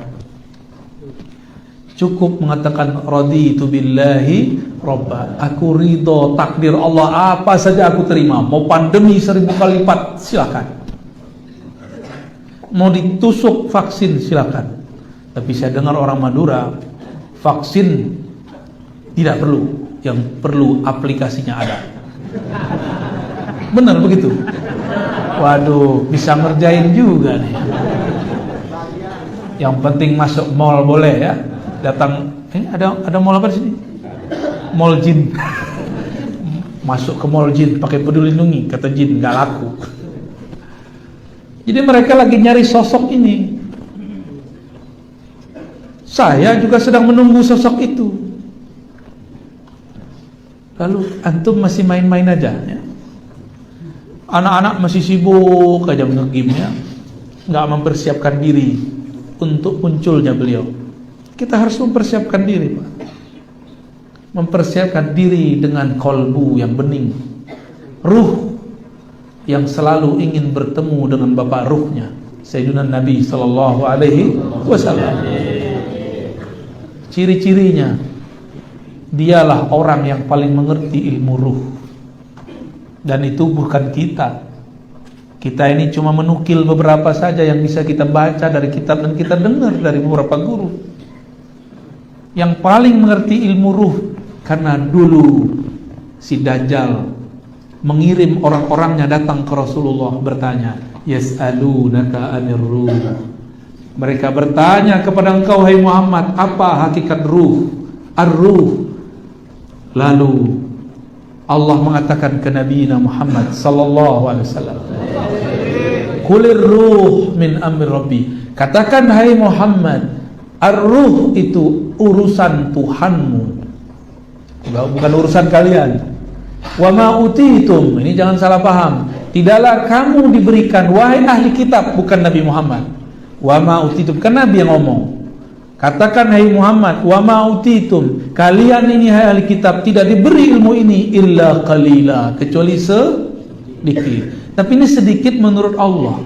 Cukup mengatakan raditu billahi robba, aku ridho takdir Allah apa saja aku terima. Mau pandemi 1000 kali lipat silakan, mau ditusuk vaksin silakan. Tapi saya dengar orang Madura vaksin tidak perlu, yang perlu aplikasinya ada. Benar begitu? Waduh, bisa ngerjain juga nih. Yang penting masuk mall boleh ya. Datang, ada mall apa di sini? Mall jin. Masuk ke mall jin pakai peduli lindungi, kata jin nggak laku. Jadi mereka lagi nyari sosok ini. Saya juga sedang menunggu sosok itu. Lalu antum masih main-main aja ya? Anak-anak masih sibuk aja nge-game ya, nggak mempersiapkan diri untuk munculnya beliau. Kita harus mempersiapkan diri, Pak. Mempersiapkan diri dengan kolbu yang bening, ruh yang selalu ingin bertemu dengan bapak ruhnya, Sayyidina Nabi sallallahu alaihi wasallam. Ciri-cirinya, dialah orang yang paling mengerti ilmu ruh. Dan itu bukan kita. Kita ini cuma menukil beberapa saja yang bisa kita baca dari kitab dan kita dengar dari beberapa guru. Yang paling mengerti ilmu ruh, karena dulu si Dajjal mengirim orang-orangnya datang ke Rasulullah bertanya, yas'alunaka 'anir ruh. Mereka bertanya kepada engkau, hai Muhammad, apa hakikat ruh? Ar-ruh. Lalu Allah mengatakan ke Nabi Muhammad sallallahu alaihi wasallam, Qulir ruh min amri Rabbi. Katakan hai Muhammad, ar-ruh itu urusan Tuhanmu, bukan urusan kalian. Wa ma utitum, ini jangan salah paham. Tidaklah kamu diberikan, wahai ahli kitab, bukan Nabi Muhammad. Wa ma utitum, kan Nabi yang ngomong. Katakan hai Muhammad, wa ma utitum, kalian ini hai ahli kitab tidak diberi ilmu ini illa qalila, kecuali sedikit. Tapi ini sedikit menurut Allah.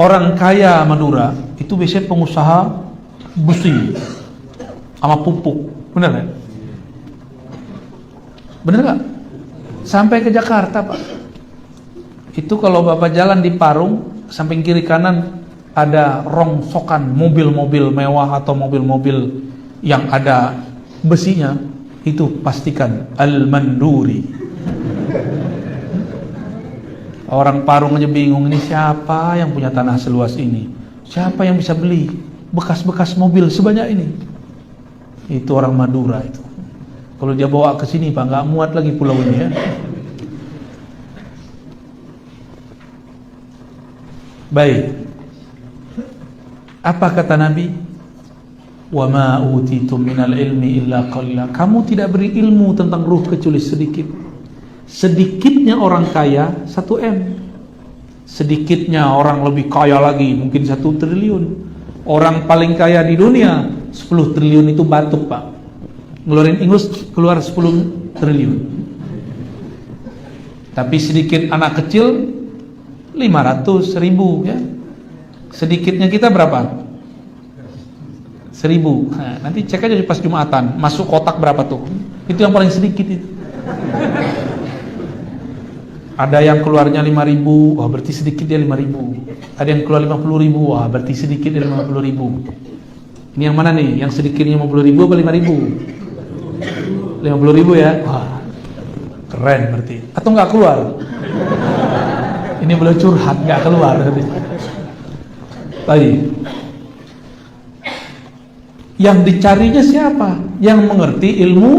Orang kaya Madura itu biasanya pengusaha busi sama pupuk, benar kan? Benar gak? Sampai ke Jakarta, Pak. Itu kalau Bapak jalan di Parung, samping kiri kanan ada rongsokan mobil-mobil mewah atau mobil-mobil yang ada besinya, itu pastikan Al-Manduri. Orang Parung aja bingung, ini siapa yang punya tanah seluas ini? Siapa yang bisa beli bekas-bekas mobil sebanyak ini? Itu orang Madura itu. Kalau dia bawa ke sini, Pak, nggak muat lagi pulau ini ya. Baik. Apa kata Nabi? Wa ma utitum minal ilmi illa qalila. Kamu tidak beri ilmu tentang ruh kecuali sedikit. Sedikitnya orang kaya 1 M. Sedikitnya orang lebih kaya lagi mungkin 1 triliun. Orang paling kaya di dunia 10 triliun itu batuk, Pak. Ngeluarin ingus keluar 10 triliun. Tapi sedikit anak kecil 500.000 ya. Sedikitnya kita berapa? 1.000. Nah, nanti cek aja pas Jumatan, masuk kotak berapa tuh? Itu yang paling sedikit itu. Ada yang keluarnya 5.000, wah berarti sedikit dia 5.000. Ada yang keluar 50.000, wah berarti sedikit dia 50.000. Ini yang mana nih? Yang sedikitnya 50.000 apa 5.000? 50.000 ya? Wah, keren berarti. Atau nggak keluar? Ini belum curhat, nggak keluar berarti. Baik. Yang dicarinya siapa? Yang mengerti ilmu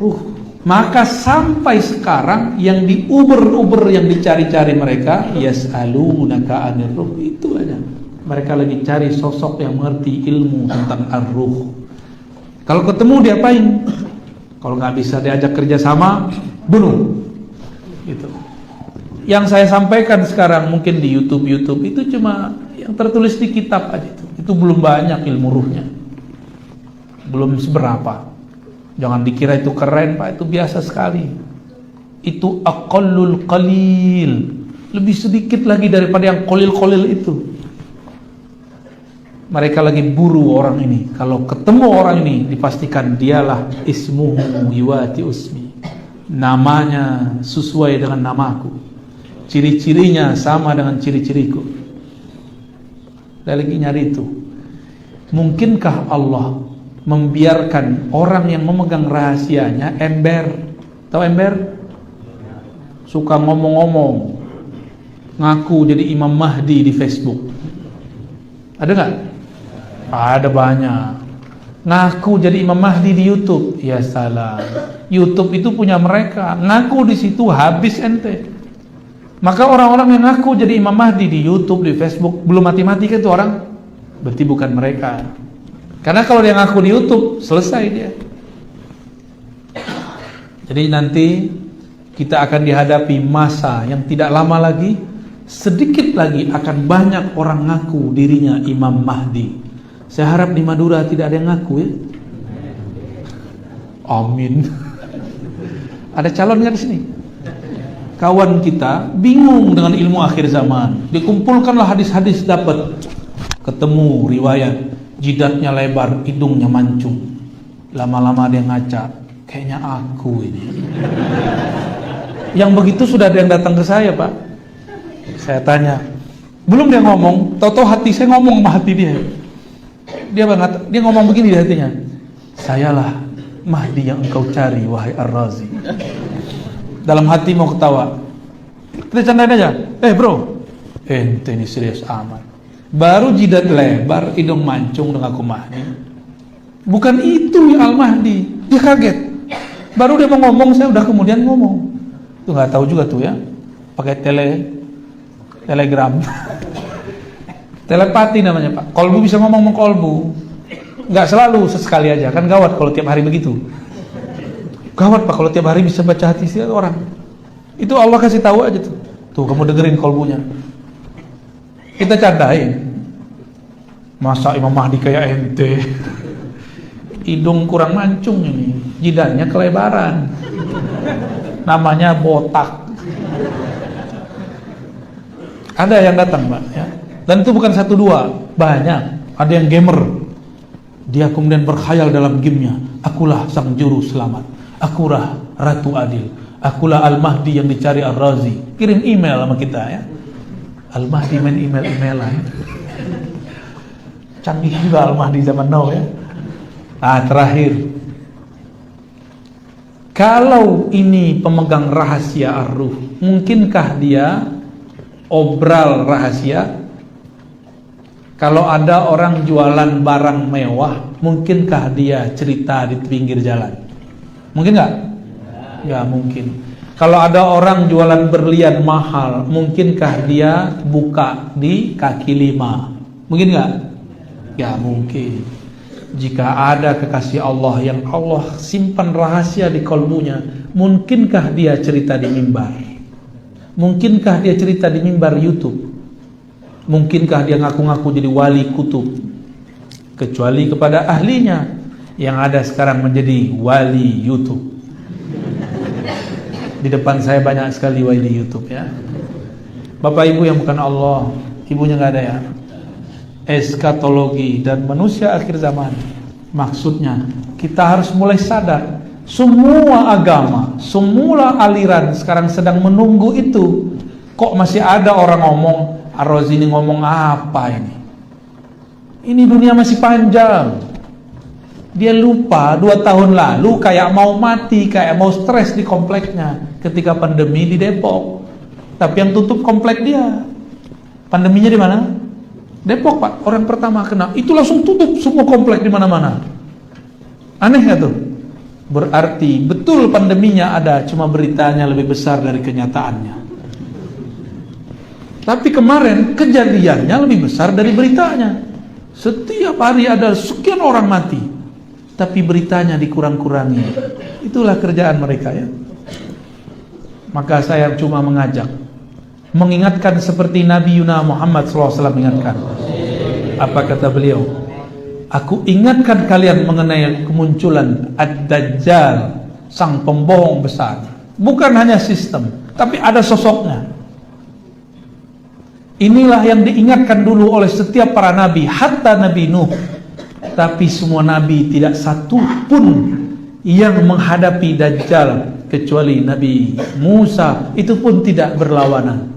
ruh. Maka sampai sekarang yang diuber-uber, yang dicari-cari mereka, yas'alunaka 'anir ruh, itu aja. Mereka lagi cari sosok yang mengerti ilmu tentang ar-ruh. Kalau ketemu diapain? Kalau nggak bisa diajak kerja sama, bunuh. Gitu. Yang saya sampaikan sekarang mungkin di YouTube itu cuma yang tertulis di kitab aja itu. Itu belum banyak ilmu ruhnya. Belum seberapa. Jangan dikira itu keren, Pak, itu biasa sekali. Itu aqallul qalil. Lebih sedikit lagi daripada yang qalil-qalil itu. Mereka lagi buru orang ini. Kalau ketemu orang ini, dipastikan dialah ismuhu yuwati usmi. Namanya sesuai dengan namaku. Ciri-cirinya sama dengan ciri-ciriku. Dia lagi nyari itu. Mungkinkah Allah membiarkan orang yang memegang rahasianya ember? Tahu ember? Suka ngomong-ngomong, ngaku jadi Imam Mahdi di Facebook. Ada nggak? Ada banyak. Ngaku jadi Imam Mahdi di YouTube. Ya salah. YouTube itu punya mereka. Ngaku di situ habis ente. Maka orang-orang yang ngaku jadi Imam Mahdi di YouTube, di Facebook, belum mati-mati kan itu orang? Berarti bukan mereka. Karena kalau dia ngaku di YouTube, selesai dia. Jadi nanti kita akan dihadapi masa yang tidak lama lagi. Sedikit lagi akan banyak orang ngaku dirinya Imam Mahdi. Saya harap di Madura tidak ada yang ngaku ya. Amin. Ada calon nggak di sini? Kawan kita bingung dengan ilmu akhir zaman. Dikumpulkanlah hadis-hadis, dapat ketemu riwayat jidatnya lebar, hidungnya mancung. Lama-lama dia ngaca, kayaknya aku ini. Yang begitu sudah ada yang datang ke saya, Pak. Saya tanya, belum dia ngomong, tahu-tahu hati saya ngomong sama hati dia. Dia ngomong begini di hatinya, sayalah Mahdi yang engkau cari, wahai Ar-Razi. Dalam hati mau ketawa. Kita candain aja. Bro, ente ini serius amat. Baru jidat lebar, hidung mancung dengan aku Mahdi. Bukan itu ya Al-Mahdi. Dia kaget. Baru dia mau ngomong, saya udah kemudian ngomong. Tuh nggak tahu juga tuh ya. Pakai telegram. Telepati namanya Pak. Kolbu bisa ngomong kolbu. Nggak selalu, sesekali aja. Kan gawat kalau tiap hari begitu. Gawat Pak kalau tiap hari bisa baca hati setiap orang. Itu Allah kasih tahu aja tuh. Tuh kamu dengerin kolbunya. Kita candain. Masa Imam Mahdi kayak ente? Hidung kurang mancung ini, jidatnya kelebaran. Namanya botak. Ada yang datang Pak ya. Dan itu bukan satu dua, banyak. Ada yang gamer. Dia kemudian berkhayal dalam gamenya. Akulah sang juru selamat. Akulah Ratu Adil. Akulah Al-Mahdi yang dicari Ar-Razi. Kirim email sama kita ya. Al-Mahdi main email-emailan. Canggih juga Al-Mahdi zaman now ya. Nah terakhir, kalau ini pemegang rahasia ar-ruh, mungkinkah dia obral rahasia? Kalau ada orang jualan barang mewah, mungkinkah dia cerita di pinggir jalan? Mungkin nggak? Ya mungkin. Kalau ada orang jualan berlian mahal, mungkinkah dia buka di kaki lima? Mungkin nggak? Ya mungkin. Jika ada kekasih Allah yang Allah simpan rahasia di kolbunya, mungkinkah dia cerita di mimbar? Mungkinkah dia cerita di mimbar YouTube? Mungkinkah dia ngaku-ngaku jadi wali kutub? Kecuali kepada ahlinya yang ada sekarang menjadi wali YouTube. Di depan saya banyak sekali wali YouTube ya. Bapak ibu yang bukan Allah, ibunya nggak ada ya. Eskatologi dan manusia akhir zaman. Maksudnya kita harus mulai sadar, semua agama, semua aliran sekarang sedang menunggu itu. Kok masih ada orang ngomong, Ar-Razi ini ngomong apa ini? Ini dunia masih panjang. Dia lupa 2 tahun lalu kayak mau mati, kayak mau stres di kompleknya ketika pandemi di Depok. Tapi yang tutup komplek dia. Pandeminya di mana? Depok Pak, orang pertama kena. Itu langsung tutup semua komplek di mana-mana. Aneh gak tuh? Berarti betul pandeminya ada, cuma beritanya lebih besar dari kenyataannya. Tapi kemarin kejadiannya lebih besar dari beritanya. Setiap hari ada sekian orang mati, tapi beritanya dikurang-kurangi. Itulah kerjaan mereka ya. Maka saya cuma mengajak, mengingatkan seperti Nabi Muhammad SAW mengingatkan. Apa kata beliau? Aku ingatkan kalian mengenai kemunculan Ad-Dajjal, sang pembohong besar. Bukan hanya sistem, tapi ada sosoknya. Inilah yang diingatkan dulu oleh setiap para nabi, hatta Nabi Nuh. Tapi semua nabi tidak satu pun yang menghadapi Dajjal kecuali Nabi Musa, itu pun tidak berlawanan.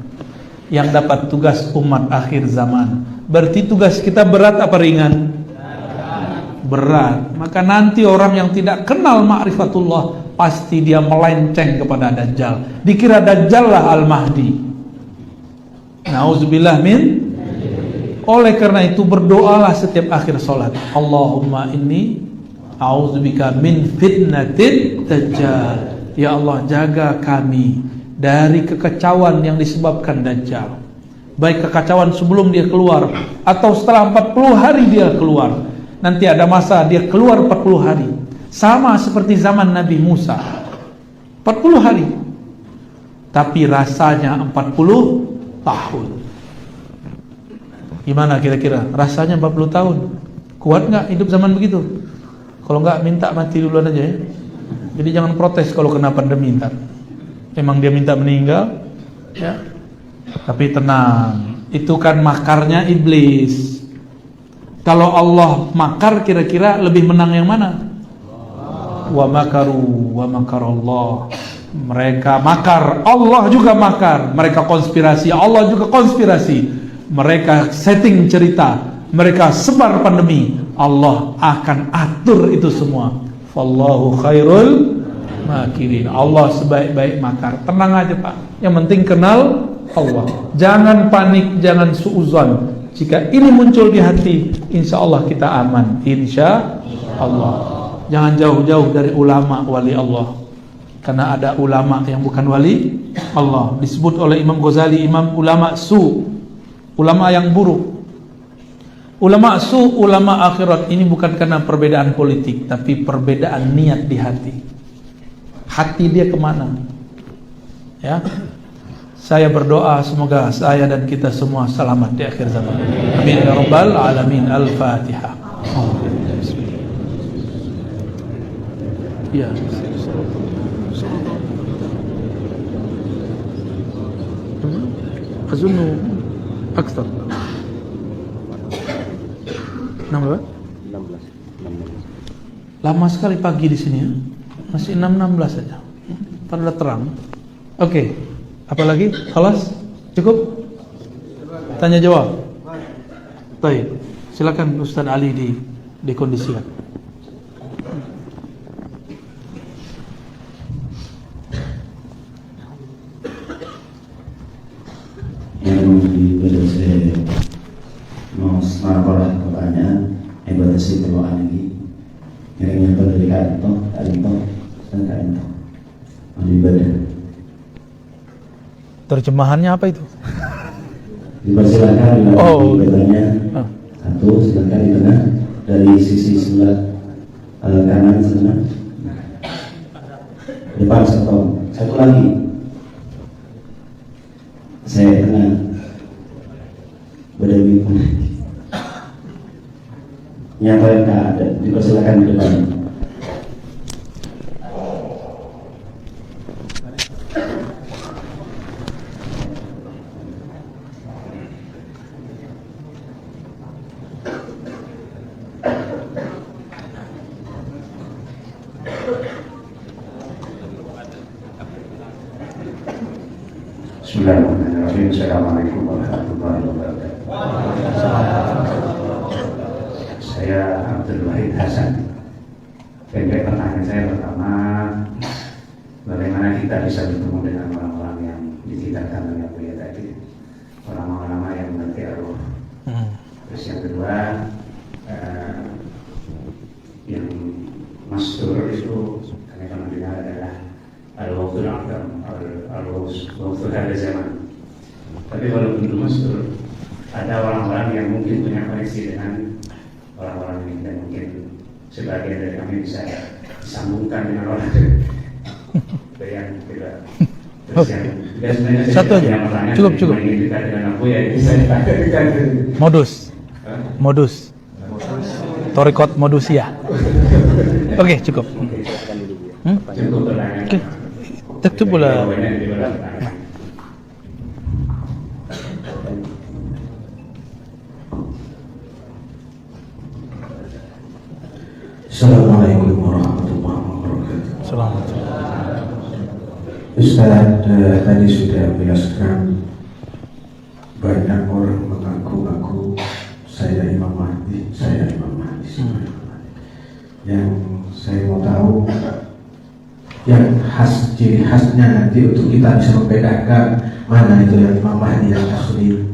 Yang dapat tugas umat akhir zaman. Berarti tugas kita berat apa ringan? Berat. Maka nanti orang yang tidak kenal ma'rifatullah pasti dia melenceng kepada Dajjal. Dikira Dajjal lah Al-Mahdi. Nauzubillah min. Oleh karena itu berdoalah setiap akhir salat. Allahumma inni a'udzubika min fitnatin Dajjal. Ya Allah, jaga kami dari kekacauan yang disebabkan Dajjal. Baik kekacauan sebelum dia keluar atau setelah 40 hari dia keluar. Nanti ada masa dia keluar 40 hari. Sama seperti zaman Nabi Musa. 40 hari. Tapi rasanya 40 tahun. Gimana kira-kira? Rasanya 40 tahun. Kuat nggak hidup zaman begitu? Kalau nggak minta mati duluan aja ya. Jadi jangan protes kalau kena pandemi ntar. Emang dia minta meninggal, ya. Tapi tenang, itu kan makarnya iblis. Kalau Allah makar, kira-kira lebih menang yang mana? Wa makaru wa makarallah. Mereka makar, Allah juga makar. Mereka konspirasi, Allah juga konspirasi. Mereka setting cerita, mereka sebar pandemi, Allah akan atur itu semua. Wallahu khairul makirin. Allah sebaik-baik makar. Tenang aja Pak. Yang penting kenal Allah. Jangan panik, jangan suuzon. Jika ini muncul di hati, insya Allah kita aman. Insya Allah. Jangan jauh-jauh dari ulama wali Allah. Karena ada ulama yang bukan wali Allah. Disebut oleh Imam Ghazali, Imam ulama su, ulama yang buruk. Ulama su, ulama akhirat. Ini bukan karena perbedaan politik, tapi perbedaan niat di hati. Hati dia kemana? Ya, saya berdoa semoga saya dan kita semua selamat di akhir zaman. Amin ya rabbal alamin. Al-Fatihah. Ya. Azunnu akthar. 16. Lama sekali pagi di sini ya. Masih 6:16 saja. Padahal terang. Oke. Apa lagi? Khalas? Cukup? Tanya jawab. Baik. Silakan Ustaz Ali dikondisikan. Saya mau marah pertanyaan batasi doa lagi yang dari kantor dan kantor mau ibadah. Terjemahannya apa itu? Dipersilakan ibadahnya. Satu, silakan di tengah dari sisi sebelah kanan sana. Depan satu lagi. Saya tengah. Berdiri pun nyatakan ada, dipersilakan di depan. Bismillahirrahmanirrahim. Assalamualaikum warahmatullahi wabarakatuh. Saya Abdul Wahid Hasan. Pendek pertanyaan saya pertama, bagaimana kita bisa bertemu dengan orang-orang yang diceritakan oleh Buya tadi, orang-orang yang mengerti arwah. Terus yang kedua, yang masyhur itu kami pernah dengar adalah al-waqtul aqdam, al-waqtul hadha zaman. Tapi walaupun itu masyhur, ada orang-orang yang mungkin punya koneksi dengan orang-orang ini dan mungkin sebagian dari kami bisa disambungkan dengan orang itu yang tidak. Terus yang satu aja, cukup. Modus Torikot modusia. Oke, cukup. Cukup pertanyaan. Oke, tektub bola. Assalamualaikum warahmatullahi wabarakatuh. Assalamualaikum. Ustaz, tadi sudah menjelaskan banyak orang mengaku-ngaku saya Imam Mahdi, saya Imam Mahdi. Yang saya mau tahu, yang ciri khasnya nanti untuk kita bisa membedakan mana itu yang Imam Mahdi yang asli,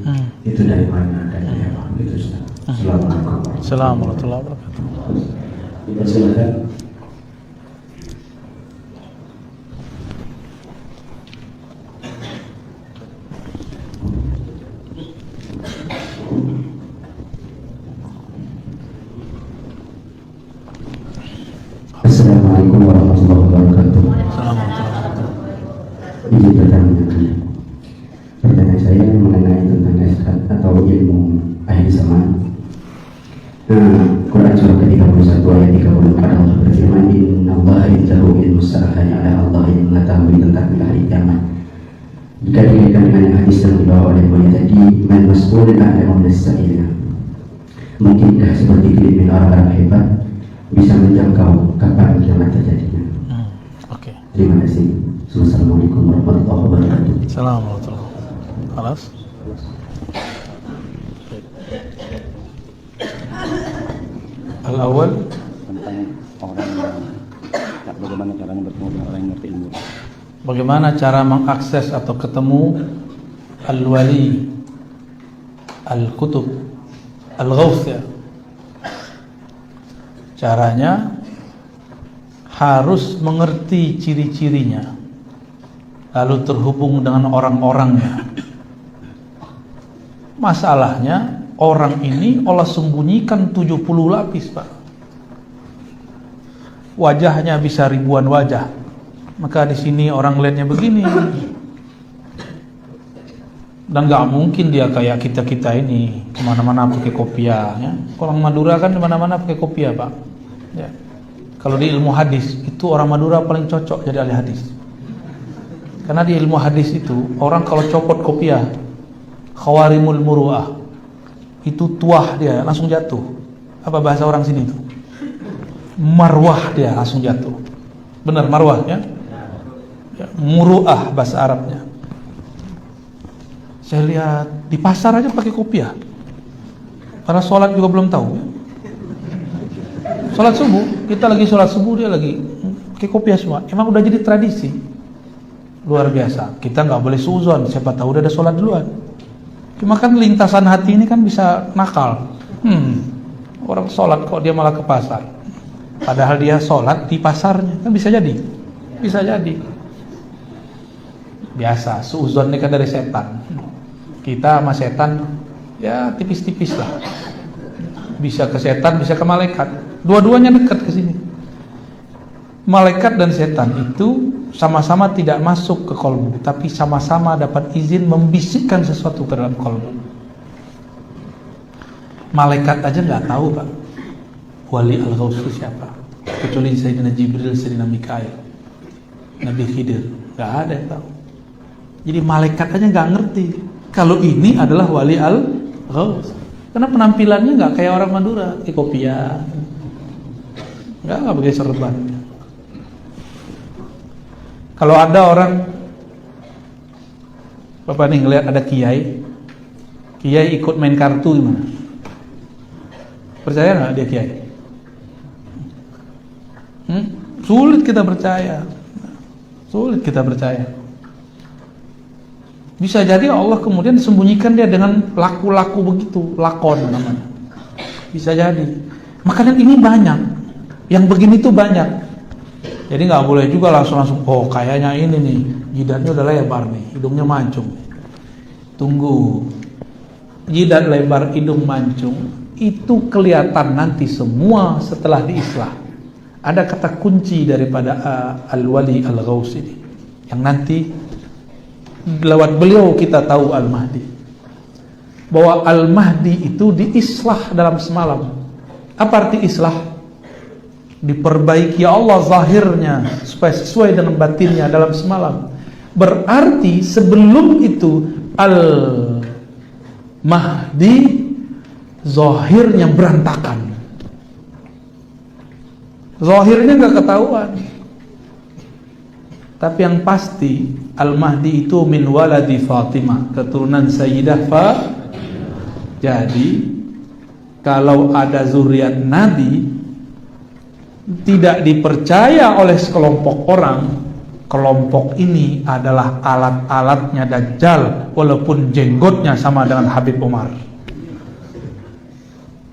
itu dari mana dan dari apa, gitu Ustaz. Assalamualaikum. Assalamualaikum warahmatullahi wabarakatuh. Dipersilakan. Assalamualaikum warahmatullahi wabarakatuh. Izin bertanya. Pertanyaan saya mengenai tentang eskat atau ilmu akhir zaman. Quran surah ke-31 ayat 34 Allah berfirman, Innallaha indahu ilmu as-sa'ah, hanya Allah yang mengetahui tentang hari kiamat. Jika dikaitkan dengan hadis yang dibawa oleh Buya tadi, man mas'ul a'lamu bis-sa'il. Mungkinkah seperti kelimin orang-orang hebat bisa menjangkau kapan kiamat terjadinya? Oke. Terima kasih. Assalamualaikum warahmatullahi wabarakatuh. Assalamualaikum. Halas. Al-awwal tentang orang yang bagaimana caranya bertemu dengan orang yang ngerti ilmu. bagaimana cara mengakses atau ketemu al-wali, al-kutub, al-ghawth ya. Caranya harus mengerti ciri-cirinya, lalu terhubung dengan orang-orangnya. Masalahnya orang ini Allah sembunyikan 70 lapis, Pak. Wajahnya bisa ribuan wajah. Maka di sini orang lihatnya begini. Dan nggak mungkin dia kayak kita ini kemana-mana pakai kopiah. Ya. Orang Madura kan kemana-mana pakai kopiah, Pak. Ya. Kalau di ilmu hadis itu orang Madura paling cocok jadi ahli hadis. Karena di ilmu hadis itu orang kalau copot kopiah, khawarimul muru'ah, itu tuah dia langsung jatuh. Apa bahasa orang sini itu? Marwah dia langsung jatuh. Benar marwah ya? Ya, muru'ah bahasa Arabnya. Saya lihat di pasar aja pakai kopiah. Karena sholat juga belum tahu. Sholat subuh, kita lagi sholat subuh dia lagi pakai kopiah semua. Emang udah jadi tradisi. Luar biasa. Kita nggak boleh suuzon. Siapa tahu udah ada sholat duluan. Cuma kan lintasan hati ini kan bisa nakal. Orang sholat kok dia malah ke pasar. Padahal dia sholat di pasarnya. Kan bisa jadi. Bisa jadi. Biasa, suuzon ini kan dari setan. Kita sama setan ya tipis-tipis lah. Bisa ke setan, bisa ke malaikat. Dua-duanya dekat ke sini. Malaikat dan setan itu sama-sama tidak masuk ke kolbu, tapi sama-sama dapat izin membisikkan sesuatu ke dalam kolbu. Malaikat aja nggak tahu, Pak, wali al-ghaus itu siapa, kecuali Sayyidina Jibril, Sayyidina Mikail, Nabi Khidir, nggak ada yang tahu. Jadi malaikat aja nggak ngerti kalau ini adalah wali al-ghaus, karena penampilannya nggak kayak orang Madura, kayak kopiah, nggak pakai serban. Kalau ada orang, Bapak nih ngelihat ada kiai ikut main kartu gimana? Percaya nggak dia kiai? Sulit kita percaya. Bisa jadi Allah kemudian sembunyikan dia dengan laku-laku begitu, lakon namanya. Bisa jadi. Makanya ini banyak, yang begini tuh banyak. Jadi nggak boleh juga langsung oh kayaknya ini nih jidatnya udah lebar nih, hidungnya mancung. Tunggu, jidat lebar, hidung mancung itu kelihatan nanti semua setelah diislah. Ada kata kunci daripada al-wali al-ghaus ini yang nanti lewat beliau kita tahu al-Mahdi. Bahwa al-Mahdi itu diislah dalam semalam. Apa arti islah? Diperbaiki Allah zahirnya supaya sesuai dengan batinnya dalam semalam. Berarti sebelum itu al-Mahdi zahirnya berantakan. Zahirnya nggak ketahuan. Tapi yang pasti Al-Mahdi itu min waladi Fatimah, keturunan Sayyidah Jadi kalau ada zuriat Nabi tidak dipercaya oleh sekelompok orang, kelompok ini adalah alat-alatnya Dajjal, walaupun jenggotnya sama dengan Habib Umar.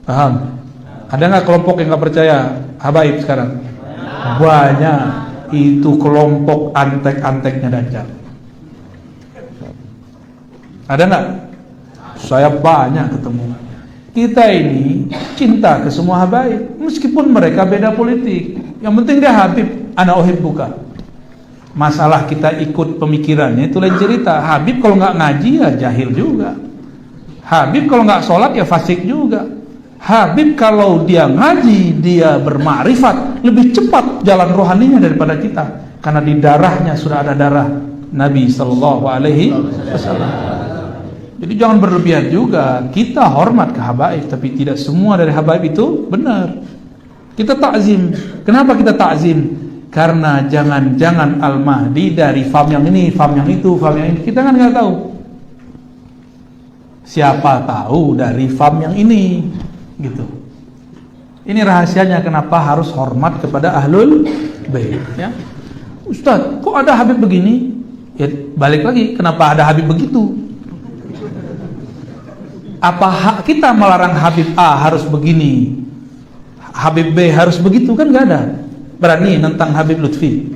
Paham? Ada nggak kelompok yang nggak percaya habaib sekarang? Banyak. Itu kelompok antek-anteknya Dajjal. Ada nggak? Saya banyak ketemu. Kita ini cinta ke semua habaib, meskipun mereka beda politik. Yang penting dia Habib, ana uhibbuka. Masalah kita ikut pemikirannya itu lain cerita. Habib kalau nggak ngaji ya jahil juga. Habib kalau nggak sholat ya fasik juga. Habib kalau dia ngaji, dia bermakrifat, lebih cepat jalan rohaninya daripada kita, karena di darahnya sudah ada darah Nabi Sallallahu Alaihi Wasallam. Jadi jangan berlebihan juga. Kita hormat ke habaib, tapi tidak semua dari habaib itu benar. Kita takzim. Kenapa kita takzim? Karena jangan-jangan Al-Mahdi dari fam yang ini, fam yang itu, fam yang ini. Kita kan nggak tahu. Siapa tahu dari fam yang ini. Gitu. Ini rahasianya kenapa harus hormat kepada ahlul bait, ya. Ustaz, kok ada Habib begini? Ya balik lagi, kenapa ada Habib begitu? Apa hak kita melarang Habib A harus begini, Habib B harus begitu? Kan nggak ada. Berani nentang Habib Lutfi?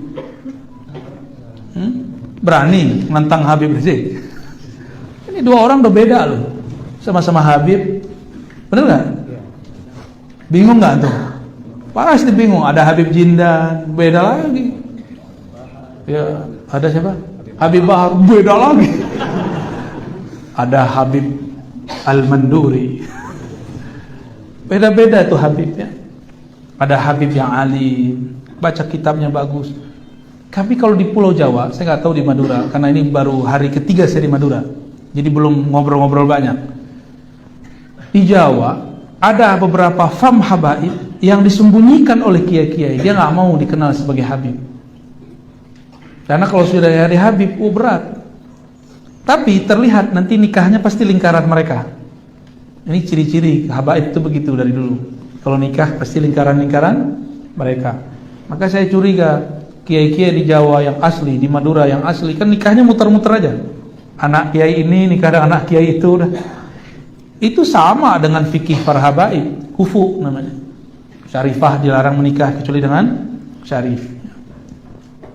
Berani nentang Habib Rizik? Ini dua orang udah beda loh, sama-sama Habib, bener nggak? Bingung nggak tuh? Pasti bingung. Ada Habib Jindan, beda lagi. Ya, ada siapa? Habib Bahar, beda lagi. Ada Habib Al-Manduri, beda-beda tuh Habibnya. Ada Habib yang alim, baca kitabnya bagus. Tapi kalau di Pulau Jawa, saya nggak tahu di Madura, karena ini baru hari ketiga saya di Madura, jadi belum ngobrol-ngobrol banyak. Di Jawa ada beberapa fam habaib yang disembunyikan oleh kiai-kiai. Dia nggak mau dikenal sebagai Habib, karena kalau sudah dari Habib, berat. Tapi terlihat nanti nikahnya pasti lingkaran mereka. Ini ciri-ciri habaib itu begitu dari dulu. Kalau nikah pasti lingkaran-lingkaran mereka. Maka saya curiga kiai-kiai di Jawa yang asli, di Madura yang asli, kan nikahnya muter-muter aja. Anak kiai ini nikah dengan anak kiai itu udah. Itu sama dengan fikih para habaib, kufu namanya. Syarifah dilarang menikah kecuali dengan syarif.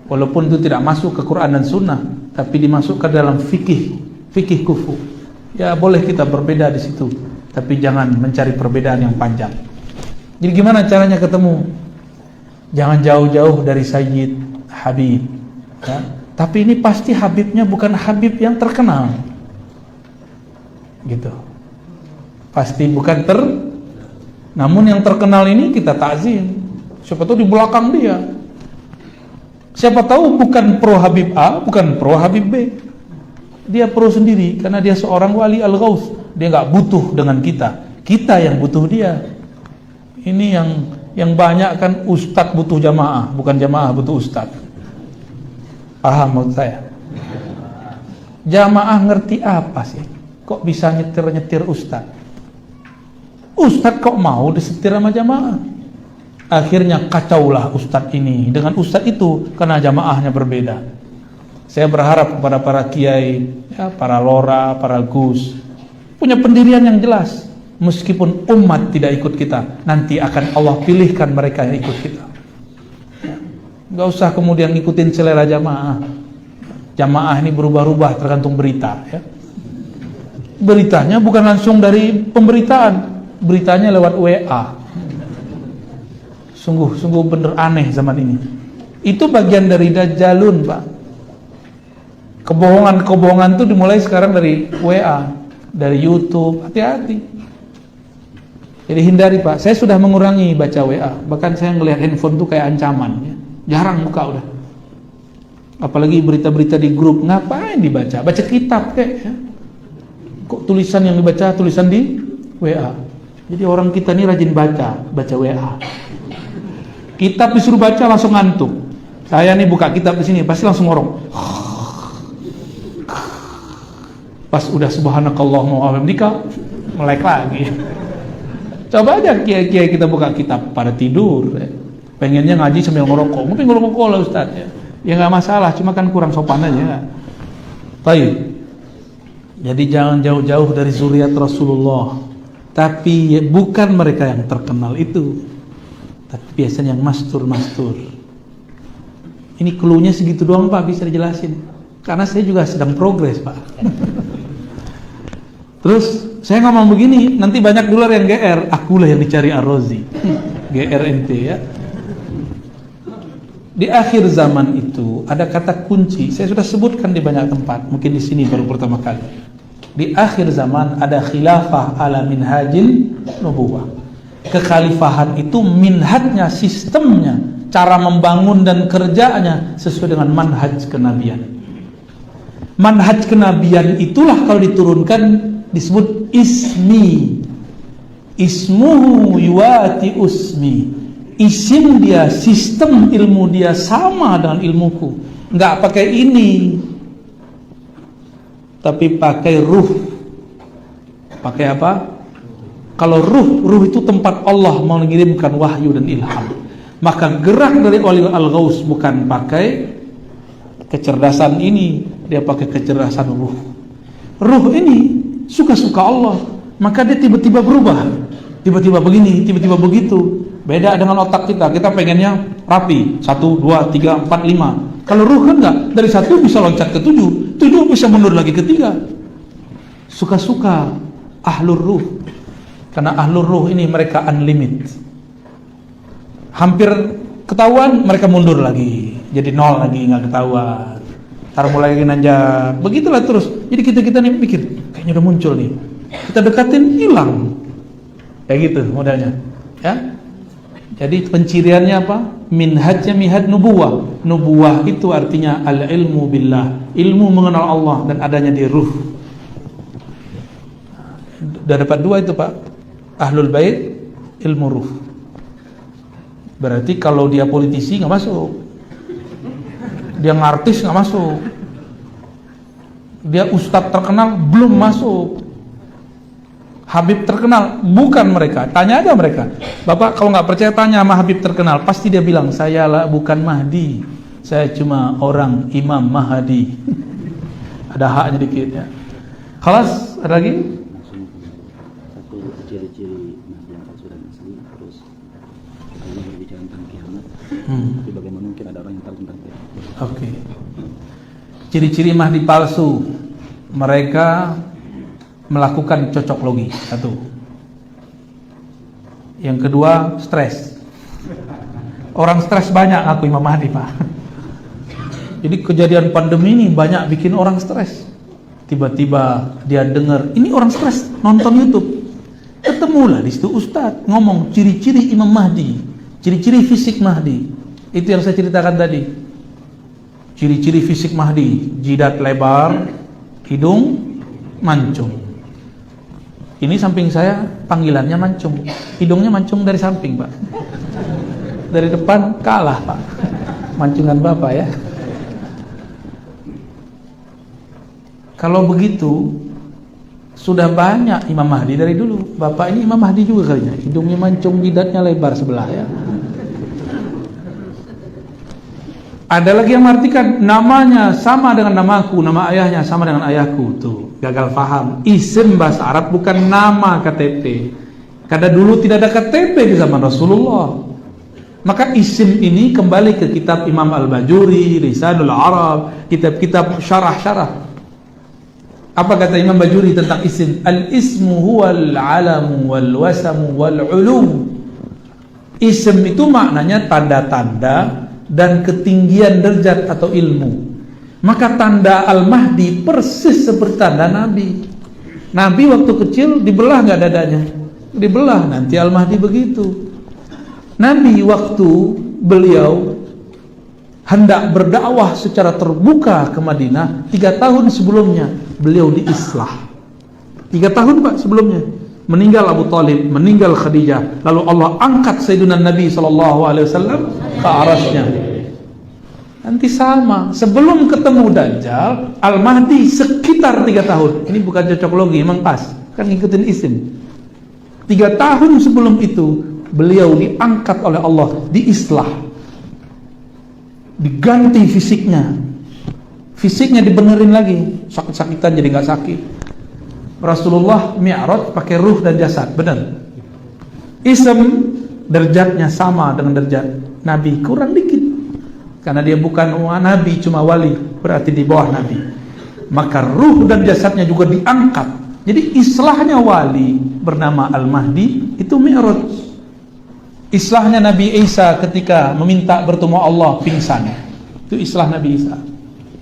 Walaupun itu tidak masuk ke Quran dan Sunnah, tapi dimasukkan dalam fikih kufu. Ya boleh kita berbeda di situ, tapi jangan mencari perbedaan yang panjang. Jadi gimana caranya ketemu? Jangan jauh-jauh dari Sayyid Habib, ya. Tapi ini pasti Habibnya bukan Habib yang terkenal, gitu. Pasti bukan namun yang terkenal ini kita takzim. Siapa tahu di belakang dia. Siapa tahu bukan pro Habib A, bukan pro Habib B. Dia pro sendiri karena dia seorang wali al-ghaus. Dia nggak butuh dengan kita. Kita yang butuh dia. Ini yang banyak kan ustadz butuh jamaah, bukan jamaah butuh ustadz. Paham maksud saya? Jamaah ngerti apa sih? Kok bisa nyetir-nyetir ustadz? Ustadz kok mau disetir sama jamaah? Akhirnya kacaulah ustadz ini dengan ustadz itu karena jamaahnya berbeda. Saya berharap kepada para kiai, ya, para lora, para gus, punya pendirian yang jelas. Meskipun umat tidak ikut kita, nanti akan Allah pilihkan mereka yang ikut kita. Gak usah kemudian ngikutin selera jamaah. Jamaah ini berubah-ubah tergantung berita, ya. Beritanya bukan langsung dari pemberitaan, beritanya lewat WA. Sungguh bener aneh zaman ini. Itu bagian dari Dajjalun, Pak. Kebohongan-kebohongan itu dimulai sekarang dari WA, dari YouTube. Hati-hati. Jadi hindari, Pak. Saya sudah mengurangi baca WA. Bahkan saya ngelihat handphone itu kayak ancaman, ya. Jarang buka udah. Apalagi berita-berita di grup, ngapain dibaca? Baca kitab kayak, ya. Kok tulisan yang dibaca tulisan di WA. Jadi orang kita ini rajin baca WA. Kitab disuruh baca langsung ngantuk. Saya nih buka kitab di sini pasti langsung ngorong. Pas udah subhanakallahumma wa bihamdika melek lagi. Coba aja kiai-kiai kita buka kitab pada tidur. Pengennya ngaji sambil ngerokok. Mungkin ngerokok lah Ustaz ya. Ya nggak masalah, cuma kan kurang sopan aja. Baik. Jadi jangan jauh-jauh dari zuriat Rasulullah. Tapi bukan mereka yang terkenal itu. Tapi biasanya yang mastur-mastur. Ini cluenya segitu doang Pak, bisa dijelasin. Karena saya juga sedang progres Pak. Terus saya ngomong begini, nanti banyak dolar yang GR, akulah yang dicari Ar-Razi. GRNT ya. Di akhir zaman itu ada kata kunci, saya sudah sebutkan di banyak tempat, mungkin di sini baru pertama kali. Di akhir zaman ada khilafah ala minhajin nubuwah. Kekhalifahan itu minhajnya, sistemnya, cara membangun dan kerjanya sesuai dengan manhaj kenabian. Manhaj kenabian itulah kalau diturunkan disebut ismi, ismuhu yuwati usmi. Isim dia, sistem ilmu dia sama dengan ilmuku. Enggak pakai ini, tapi pakai ruh. Pakai apa? Kalau ruh itu tempat Allah mau mengirimkan wahyu dan ilham. Maka gerak dari wali al-ghaus bukan pakai kecerdasan ini, dia pakai kecerdasan ruh. Ruh ini suka-suka Allah, maka dia tiba-tiba berubah, tiba-tiba begini, tiba-tiba begitu. Beda dengan otak kita pengennya rapi, 1, 2, 3, 4, 5. Kalau ruh kan enggak, dari 1 bisa loncat ke 7, 7 bisa mundur lagi ke 3. Suka-suka ahlur ruh. Karena ahlur ruh ini mereka unlimited. Hampir ketahuan mereka mundur lagi, jadi 0 lagi, nggak ketahuan. Ntar mulai lagi nanjak, begitulah terus. Jadi kita nih pikir, kayaknya udah muncul nih, kita dekatin hilang, kayak gitu modelnya, ya. Jadi penciriannya apa? Minhajnya minhaj nubuwah. Nubuwah itu artinya al ilmu billah, ilmu mengenal Allah dan adanya di ruh. Udah dapat 2 itu Pak, ahlul bait, ilmu ruh. Berarti kalau dia politisi nggak masuk, dia ngartis nggak masuk, dia ustadz terkenal belum masuk, Habib terkenal bukan mereka. Tanya aja mereka, Bapak kalau nggak percaya tanya sama Habib terkenal, pasti dia bilang saya lah bukan Mahdi, saya cuma orang Imam Mahdi. Ada haknya dikit ya. Khalas, ada lagi? Satu ciri-ciri Mahdi yang palsu dan asli. Terus Allah berbicara tentang kiamat. Tapi bagaimana mungkin ada orang yang tahu tentang kiamat? Oke. Ciri-ciri Mahdi palsu, mereka melakukan cocok logi, 1. Yang kedua, stres. Orang stres banyak ngaku Imam Mahdi Pak. Jadi kejadian pandemi ini banyak bikin orang stres. Tiba-tiba dia dengar, ini orang stres nonton YouTube. Ketemulah di situ Ustadz ngomong ciri-ciri Imam Mahdi, ciri-ciri fisik Mahdi. Itu yang saya ceritakan tadi. Ciri-ciri fisik Mahdi, jidat lebar, hidung mancung. Ini samping saya panggilannya mancung, hidungnya mancung dari samping Pak. Dari depan kalah Pak, mancungan Bapak ya. Kalau begitu sudah banyak Imam Mahdi dari dulu. Bapak ini Imam Mahdi juga kalinya, hidungnya mancung, jidatnya lebar sebelah ya. Ada lagi yang mengartikan namanya sama dengan namaku, nama ayahnya sama dengan ayahku. Tuh, gagal paham. Isim bahasa Arab bukan nama KTP. Karena dulu tidak ada KTP di zaman Rasulullah. Maka isim ini kembali ke kitab Imam Al-Bajuri, Lisanul Arab, kitab-kitab syarah-syarah. Apa kata Imam Bajuri tentang isim? Al-ismu huwal alamu wal wasamu wal ulum. Isim itu maknanya tanda-tanda dan ketinggian derajat atau ilmu. Maka tanda Al-Mahdi persis seperti tanda Nabi. Nabi waktu kecil dibelah nggak dadanya? Dibelah, nanti Al-Mahdi begitu. Nabi waktu beliau hendak berdakwah secara terbuka ke Madinah, 3 tahun sebelumnya beliau diislah. 3 tahun Pak sebelumnya meninggal Abu Talib, meninggal Khadijah, lalu Allah angkat Sayyidina Nabi SAW ke arasnya. Nanti sama, sebelum ketemu Dajjal, Al-Mahdi sekitar 3 tahun. Ini bukan cocok logi, memang pas, kan ngikutin isim. 3 tahun sebelum itu, beliau diangkat oleh Allah, diislah, diganti fisiknya dibenerin lagi, sakit-sakitan jadi nggak sakit. Rasulullah Mi'raj pakai ruh dan jasad, benar. Ism derajatnya sama dengan derajat Nabi, kurang dikit. Karena dia bukan Nabi, cuma wali, berarti di bawah Nabi. Maka ruh dan jasadnya juga diangkat. Jadi islahnya wali bernama Al-Mahdi itu Mi'raj. Islahnya Nabi Isa ketika meminta bertemu Allah pingsan, itu islah Nabi Isa.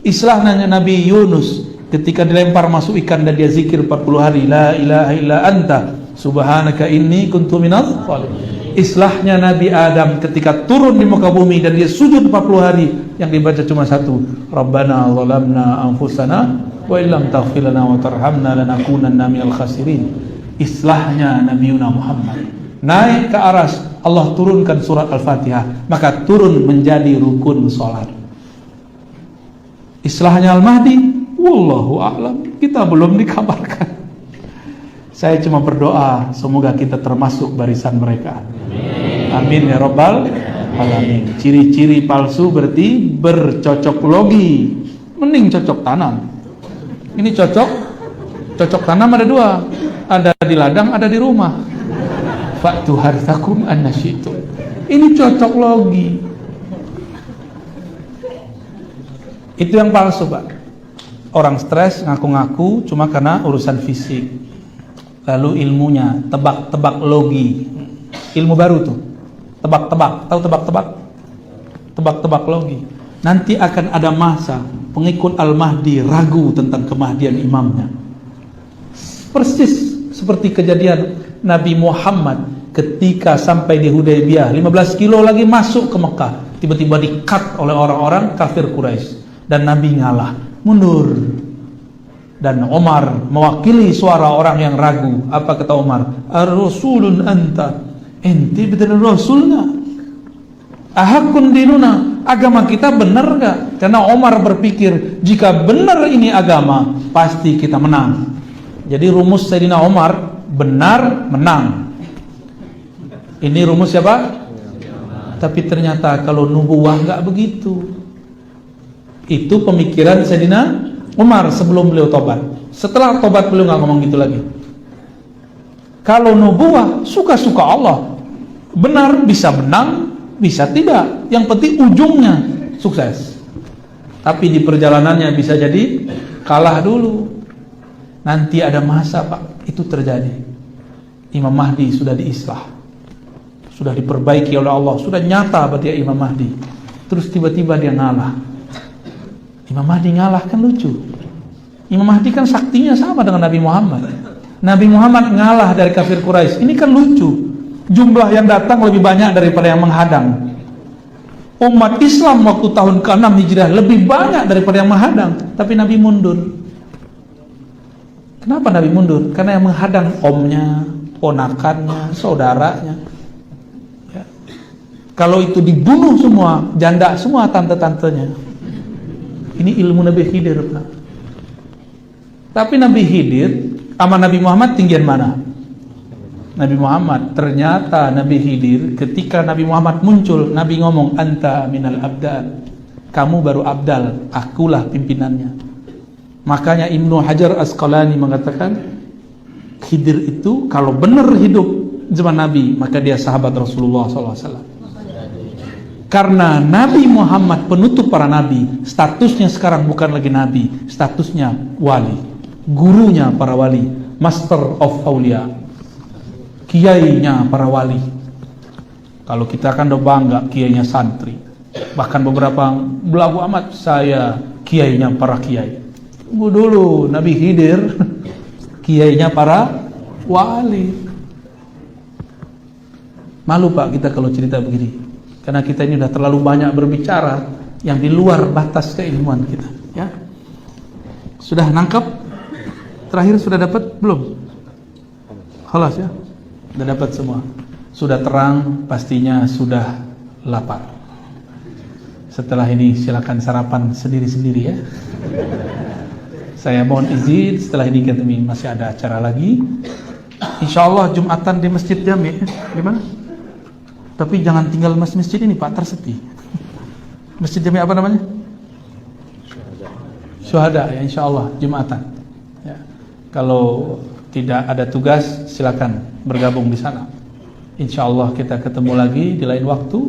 Islahnya Nabi Yunus ketika dilempar masuk ikan dan dia zikir 40 hari, la ilaha illa anta subhanaka inni kuntu minadh dhalimin. Islahnya Nabi Adam ketika turun di muka bumi dan dia sujud 40 hari, yang dibaca cuma satu, Rabbana zalamna anfusana wa illam taghfir lana wa tarhamna lanakunanna minal khasirin. Islahnya Nabi Muhammad naik ke aras, Allah turunkan surat Al-Fatihah, maka turun menjadi rukun salat. Islahnya Al-Mahdi, wallahu a'lam, kita belum dikabarkan. Saya cuma berdoa semoga kita termasuk barisan mereka. Amin ya rabbal alamin. Ciri-ciri palsu berarti bercocok logi, mending cocok tanam. Ini cocok tanam ada 2, ada di ladang, ada di rumah. Fa'tu harthakum annasyitum. Ini cocok logi. Itu yang palsu, Pak. Orang stres ngaku-ngaku cuma karena urusan fisik. Lalu ilmunya tebak-tebak logi. Ilmu baru tuh. Tebak-tebak. Tahu tebak-tebak? Tebak-tebak logi. Nanti akan ada masa pengikut Al-Mahdi ragu tentang kemahdian imamnya. Persis seperti kejadian Nabi Muhammad ketika sampai di Hudaybiyah, 15 kilo lagi masuk ke Mekah, tiba-tiba di-cut oleh orang-orang kafir Quraisy dan Nabi ngalah, mundur. Dan Umar mewakili suara orang yang ragu. Apa kata Umar? Ar-rasulun anta, ente betul rasulnya. Ahakun dinuna, agama kita benar gak? Karena Umar berpikir jika benar ini agama, pasti kita menang. Jadi rumus Sayyidina Umar, benar menang. Ini rumus siapa? Tapi ternyata kalau nubuwah gak begitu. Itu pemikiran Sayyidina Umar sebelum beliau tobat. Setelah tobat beliau gak ngomong gitu lagi. Kalau nubuwah suka-suka Allah, benar bisa menang, bisa tidak. Yang penting ujungnya sukses. Tapi di perjalanannya bisa jadi kalah dulu. Nanti ada masa, Pak, itu terjadi. Imam Mahdi sudah diislah, sudah diperbaiki oleh Allah, sudah nyata berarti Imam Mahdi. Terus tiba-tiba dia ngalah. Imam Mahdi ngalah kan lucu. Imam Mahdi kan saktinya sama dengan Nabi Muhammad. Nabi Muhammad ngalah dari kafir Quraisy. Ini kan lucu. Jumlah yang datang lebih banyak daripada yang menghadang. Umat Islam waktu tahun ke-6 Hijriah lebih banyak daripada yang menghadang, tapi Nabi mundur. Kenapa Nabi mundur? Karena yang menghadang omnya, ponakannya, saudaranya. Ya. Kalau itu dibunuh semua, janda semua tante-tantenya. Ini ilmu Nabi Khidir. Tapi Nabi Khidir sama Nabi Muhammad tinggian mana? Nabi Muhammad. Ternyata Nabi Khidir ketika Nabi Muhammad muncul, Nabi ngomong, anta minal abdal, kamu baru abdal, akulah pimpinannya. Makanya Ibnu Hajar Asqalani mengatakan Khidir itu kalau benar hidup zaman Nabi, maka dia sahabat Rasulullah SAW. Karena Nabi Muhammad penutup para nabi, statusnya sekarang bukan lagi nabi, statusnya wali, gurunya para wali, master of awliya, kiainya para wali. Kalau kita kan udah bangga kiainya santri, bahkan beberapa belagu amat, saya kiainya para kiai. Tunggu dulu, Nabi Khidir kiainya para wali. Malu, Pak, kita kalau cerita begini. Karena kita ini sudah terlalu banyak berbicara yang di luar batas keilmuan kita, ya. Sudah nangkep? Terakhir sudah dapat belum? Khalas ya. Sudah dapat semua. Sudah terang, pastinya sudah lapar. Setelah ini silakan sarapan sendiri-sendiri ya. Saya mohon izin, setelah ini kami masih ada acara lagi. Insyaallah Jumatan di Masjid Jami. Di mana? Tapi jangan tinggal masjid ini Pak, tersepi. Masjid Jami apa namanya? Syuhada ya, insyaallah Jumatan. Ya. Kalau tidak ada tugas silakan bergabung di sana. Insyaallah kita ketemu lagi di lain waktu.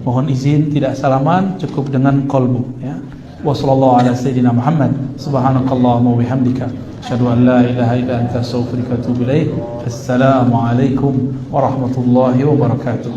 Mohon izin tidak salaman, cukup dengan qalbu ya. Wassallallahu ala sayyidina Muhammad. Subhanakallahumma wa bihamdika asyhadu an la ilaha illa anta astaghfiruka wa atubu ilaik. Assalamu alaikum warahmatullahi wabarakatuh.